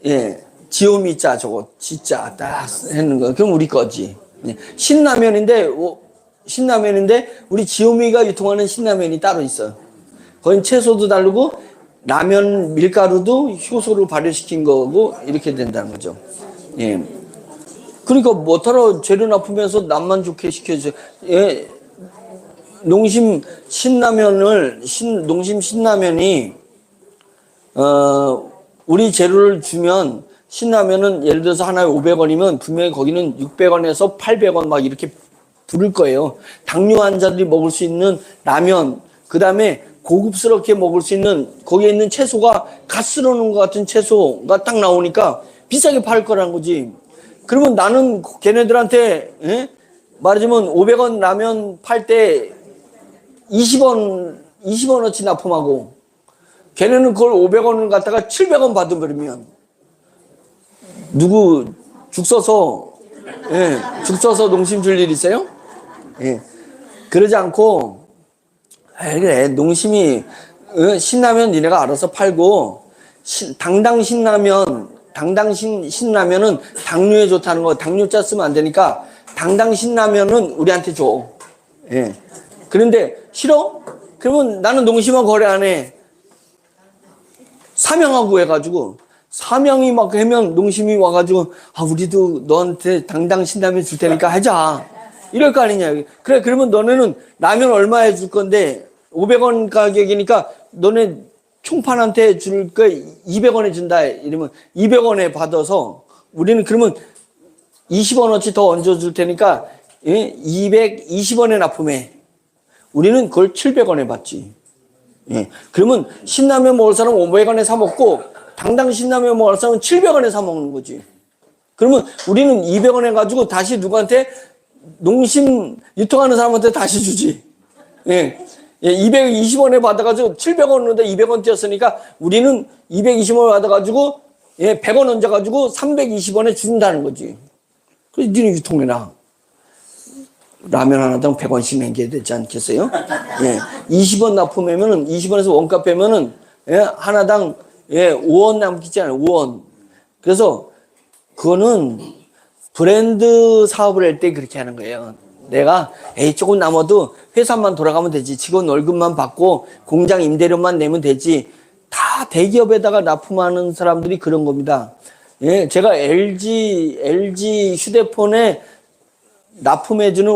예, 지오미자 저거 진짜 딱 했는 거. 그럼 우리 거지. 예, 신라면인데 우리 지오미가 유통하는 신라면이 따로 있어요. 거긴 채소도 다르고 라면 밀가루도 효소로 발효시킨 거고 이렇게 된다는 거죠. 예. 그러니까 뭐하러 재료 납품해서 남만 좋게 시켜줘. 예, 농심 신라면이 우리 재료를 주면 신라면은 예를 들어서 하나에 500원이면 분명히 거기는 600원에서 800원 막 이렇게 부를 거예요. 당뇨 환자들이 먹을 수 있는 라면, 그 다음에 고급스럽게 먹을 수 있는 거기에 있는 채소가 갓 쓸어놓은 것 같은 채소가 딱 나오니까 비싸게 팔 거라는 거지. 그러면 나는 걔네들한테 말하자면 500원 라면 팔 때 20원어치 납품하고 걔네는 그걸 500원을 갖다가 700원 받아버리면 누구 죽 써서 농심 줄 일 있어요? 그러지 않고 그래 농심이 신라면 니네가 알아서 팔고 당당 신라면은 당뇨에 좋다는 거 당뇨자 쓰면 안 되니까 당당 신라면은 우리한테 줘. 그런데 싫어? 그러면 나는 농심하고 거래 안 해. 사명하고 해가지고 사명이 막 하면 농심이 와가지고 우리도 너한테 당당 신라면 줄 테니까 하자 이럴 거 아니냐. 그래 그러면 너네는 라면 얼마 해줄 건데 500원 가격이니까 너네 총판한테 줄 거 200원에 준다 이러면 200원에 받아서 우리는 그러면 20원어치 더 얹어줄 테니까 220원에 납품해. 우리는 그걸 700원에 받지. 그러면 신라면 먹을 사람은 500원에 사 먹고 당당 신라면 먹을 사람은 700원에 사 먹는 거지. 그러면 우리는 200원에 가지고 다시 누구한테 농심 유통하는 사람한테 다시 주지. 220원에 받아가지고 700원으로 200원 띄었으니까 우리는 220원 받아가지고 100원 얹어가지고 320원에 준다는 거지. 그래서 니네 유통해라. 라면 하나당 100원씩 남겨야 되지 않겠어요? 20원 납품하면은 20원에서 원가 빼면은 하나당 5원 남기잖아요. 5원. 그래서 그거는 브랜드 사업을 할 때 그렇게 하는 거예요. 내가 조금 남아도 회사만 돌아가면 되지. 직원 월급만 받고 공장 임대료만 내면 되지. 다 대기업에다가 납품하는 사람들이 그런 겁니다. 제가 LG 휴대폰에 납품해주는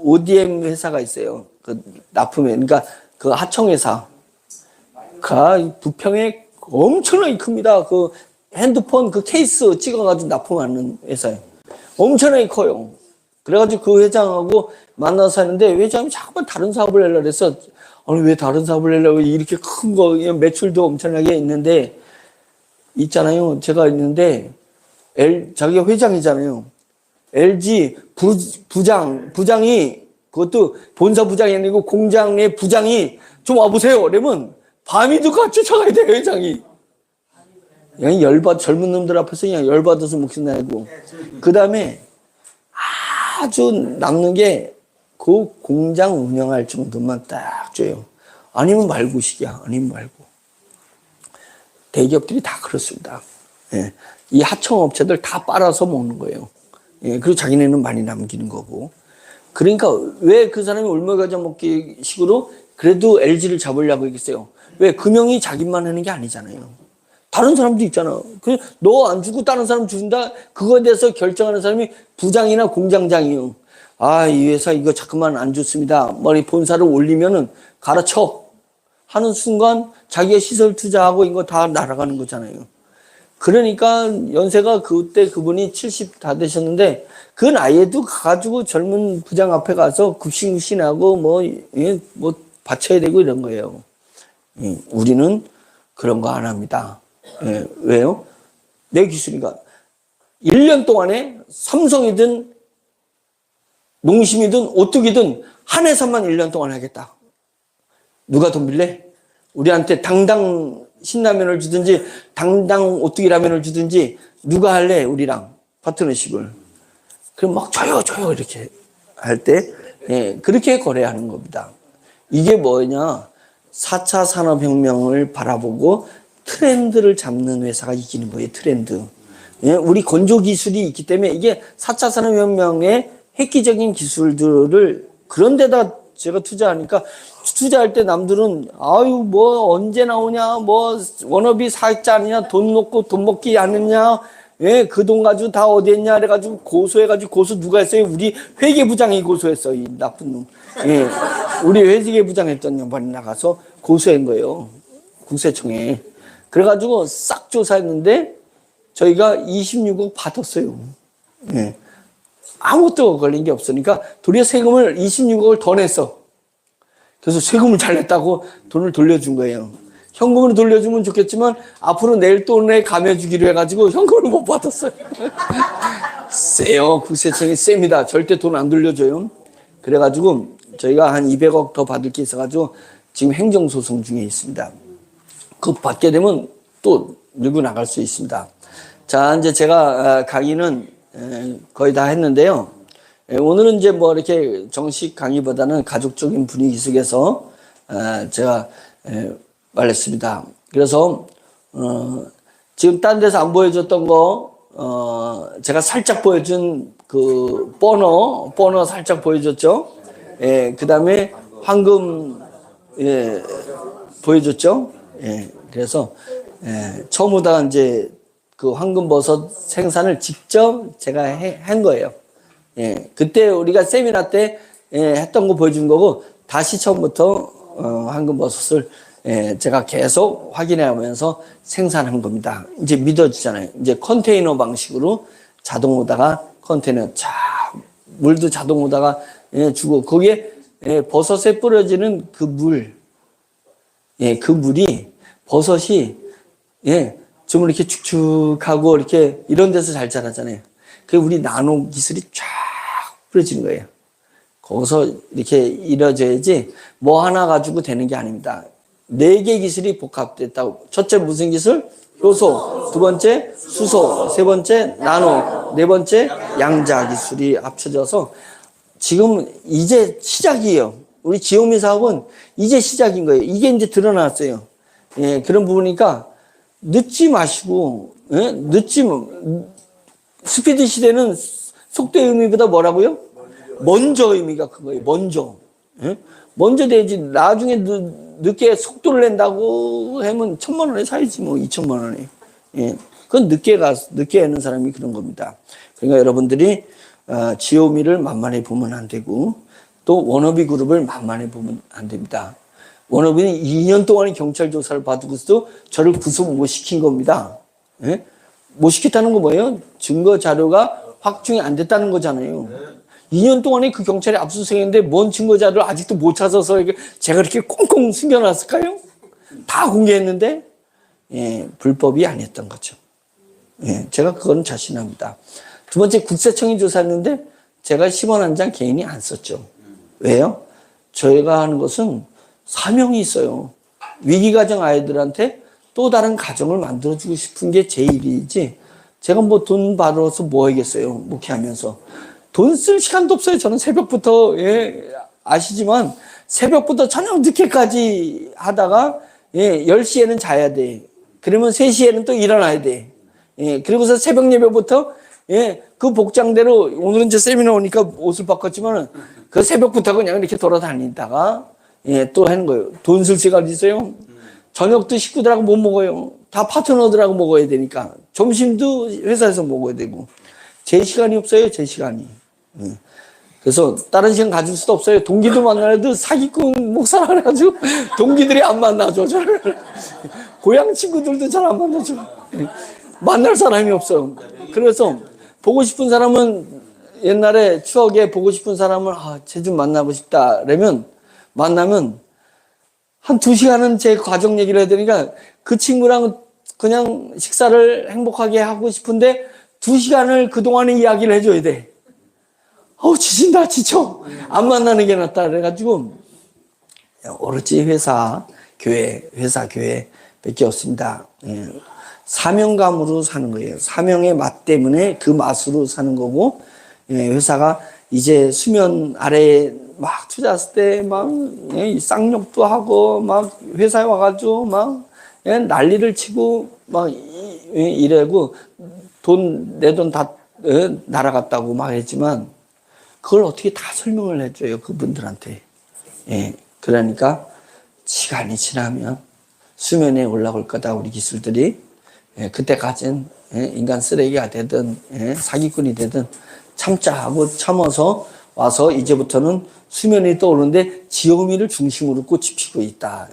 ODM 회사가 있어요. 그 납품해, 그러니까 그 하청회사. 부평에 엄청나게 큽니다. 그 핸드폰 그 케이스 찍어가지고 납품하는 회사예요. 엄청나게 커요. 그래가지고 그 회장하고 만나서 하는데 회장이 자꾸만 다른 사업을 하려고 그래서 왜 다른 사업을 하려고 이렇게 큰 거 매출도 엄청나게 있는데 있잖아요. 제가 있는데 자기가 회장이잖아요. LG 부장이 그것도 본사 부장이 아니고 공장의 부장이 좀 와보세요. 그러면 밤이도 같이 쫓아가야 돼요. 회장이. 그냥 젊은 놈들 앞에서 그냥 열받아서 목숨 내고. 그 다음에 아주 남는 게 그 공장 운영할 정도만 딱 줘요. 아니면 말고식이야. 아니면 말고. 대기업들이 다 그렇습니다. 이 하청업체들 다 빨아서 먹는 거예요. 그리고 자기네는 많이 남기는 거고. 그러니까 왜 그 사람이 울며 겨자 먹기 식으로 그래도 LG를 잡으려고 했겠어요. 왜 금형이 자기만 하는 게 아니잖아요. 다른 사람도 있잖아. 너 안 주고 다른 사람 준다? 그거에 대해서 결정하는 사람이 부장이나 공장장이요. 이 회사 이거 자꾸만 안 좋습니다. 머리 본사를 올리면은 갈아쳐. 하는 순간 자기의 시설 투자하고 이거 다 날아가는 거잖아요. 그러니까 연세가 그때 그분이 70 다 되셨는데 그 나이에도 가가지고 젊은 부장 앞에 가서 굽신굽신하고 뭐 바쳐야 되고 이런 거예요. 우리는 그런 거 안 합니다. 왜요? 내 기술이가 1년 동안에 삼성이든 농심이든 오뚜기든 한 회사만 1년 동안 하겠다. 누가 돈 빌래? 우리한테 당당 신라면을 주든지 당당 오뚜기 라면을 주든지 누가 할래? 우리랑 파트너십을. 그럼 막 줘요 이렇게 할 때 그렇게 거래하는 겁니다. 이게 뭐냐? 4차 산업혁명을 바라보고 트렌드를 잡는 회사가 이기는 거예요. 트렌드. 우리 건조 기술이 있기 때문에 이게 4차 산업혁명의 획기적인 기술들을 그런 데다 제가 투자하니까 투자할 때 남들은 뭐 언제 나오냐 뭐 워너비 사익자 아니냐 돈 놓고 돈 먹기 아니냐 예, 그 돈 가지고 다 어디 했냐 그래가지고 고소해가지고 고소 누가 했어요? 우리 회계부장이 고소했어, 이 나쁜 놈. 예, 우리 회계부장 했던 양반이 나가서 고소한 거예요, 국세청에. 그래가지고 싹 조사했는데 저희가 26억 받았어요. 예. 아무것도 걸린 게 없으니까 도리어 세금을 26억을 더 냈어. 그래서 세금을 잘 냈다고 돈을 돌려준 거예요. 현금으로 돌려주면 좋겠지만 앞으로 낼 돈에 감해주기로 해가지고 현금을 못 받았어요. 세요. 국세청이 셉니다. 절대 돈 안 돌려줘요. 그래가지고 저희가 한 200억 더 받을 게 있어가지고 지금 행정소송 중에 있습니다. 그거 받게 되면 또 밀고 나갈 수 있습니다. 자, 이제 제가 강의는 거의 다 했는데요. 오늘은 이제 뭐 이렇게 정식 강의보다는 가족적인 분위기 속에서 제가 말했습니다. 그래서 지금 딴 데서 안 보여줬던 거 제가 살짝 보여준 그 버너 살짝 보여줬죠. 그 다음에 황금 보여줬죠. 그래서 처음부터 이제 그 황금버섯 생산을 직접 제가 한 거예요. 그때 우리가 세미나 때 했던 거 보여준 거고 다시 처음부터 황금버섯을 제가 계속 확인해가면서 생산한 겁니다. 이제 믿어지잖아요. 이제 컨테이너 방식으로 자동 오다가 컨테이너 물도 자동 오다가 주고 거기에 버섯에 뿌려지는 그 물, 그 물이 버섯이 좀 이렇게 축축하고 이렇게 이런 데서 잘 자라잖아요. 그 우리 나노 기술이 쫙 뿌려지는 거예요. 거기서 이렇게 이루어져야지 뭐 하나 가지고 되는 게 아닙니다. 4개 기술이 복합됐다고. 첫째 무슨 기술? 효소. 두 번째 수소. 세 번째 나노. 네 번째 양자 기술이 합쳐져서 지금 이제 시작이에요. 우리 지오미 사업은 이제 시작인 거예요. 이게 이제 드러났어요. 그런 부분이니까 늦지 마시고, 스피드 시대는 속도의 의미보다 뭐라고요? 먼저 의미가 큰 거예요. 먼저 돼야지. 나중에 늦게 속도를 낸다고 하면 1,000만 원에 사야지 뭐 2,000만 원에. 그건 늦게 하는 사람이 그런 겁니다. 그러니까 여러분들이 지오미를 만만히 보면 안 되고 또 워너비 그룹을 만만히 보면 안 됩니다. 워너비는 2년 동안 경찰 조사를 받고서도 저를 구속 못 시킨 겁니다. 못 시켰다는 거 뭐예요? 증거 자료가 확증이 안 됐다는 거잖아요. 2년 동안에 그 경찰이 압수수색했는데 뭔 증거 자료를 아직도 못 찾아서 제가 이렇게 꽁꽁 숨겨놨을까요? 다 공개했는데 불법이 아니었던 거죠. 제가 그거는 자신합니다. 두 번째 국세청이 조사했는데 제가 10원 한 장 개인이 안 썼죠. 왜요? 저희가 하는 것은 사명이 있어요. 위기가정 아이들한테 또 다른 가정을 만들어주고 싶은 게 제 일이지 제가 뭐 돈 받아서 뭐 하겠어요. 목회하면서. 돈 쓸 시간도 없어요. 저는 새벽부터 아시지만 새벽부터 저녁 늦게까지 하다가 10시에는 자야 돼. 그러면 3시에는 또 일어나야 돼. 그리고서 새벽 예배부터 그 복장대로 오늘은 이제 세미나 오니까 옷을 바꿨지만 그 새벽부터 그냥 이렇게 돌아다니다가 또 하는 거예요. 돈 쓸 시간 있어요. 저녁도 식구들하고 못 먹어요. 다 파트너들하고 먹어야 되니까. 점심도 회사에서 먹어야 되고. 제 시간이 없어요. 제 시간이. 그래서 다른 시간 가질 수도 없어요. 동기도 만나도 사기꾼 목사라 그래가지고 동기들이 안 만나죠. 저를. 고향 친구들도 잘 안 만나죠. 만날 사람이 없어요. 그래서 보고 싶은 사람은 옛날에 추억에 보고 싶은 사람을 쟤 좀 만나고 싶다 그러면 만나면 한 2시간은 제 가족 얘기를 해야 되니까 그 친구랑 그냥 식사를 행복하게 하고 싶은데 2시간을 그동안의 이야기를 해줘야 돼. 지친다, 지쳐. 안 만나는 게 낫다. 그래가지고, 오로지 회사, 교회 밖에 없습니다. 사명감으로 사는 거예요. 사명의 맛 때문에 그 맛으로 사는 거고, 회사가 이제 수면 아래에 막 투자했을 때 막 쌍욕도 하고 막 회사에 와가지고 막 난리를 치고 막 이래고 내 돈 다 날아갔다고 막 했지만 그걸 어떻게 다 설명을 해줘요 그분들한테. 그러니까 시간이 지나면 수면에 올라올 거다 우리 기술들이. 그때까지는 인간 쓰레기가 되든 사기꾼이 되든 참자 하고 참아서 와서 이제부터는 수면이 떠오르는데 지오미를 중심으로 꽃이 피고 있다.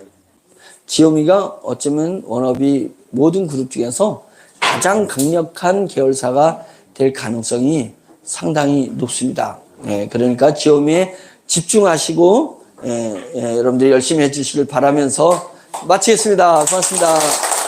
지오미가 어쩌면 워너비 모든 그룹 중에서 가장 강력한 계열사가 될 가능성이 상당히 높습니다. 그러니까 지오미에 집중하시고 여러분들이 열심히 해주시길 바라면서 마치겠습니다. 고맙습니다.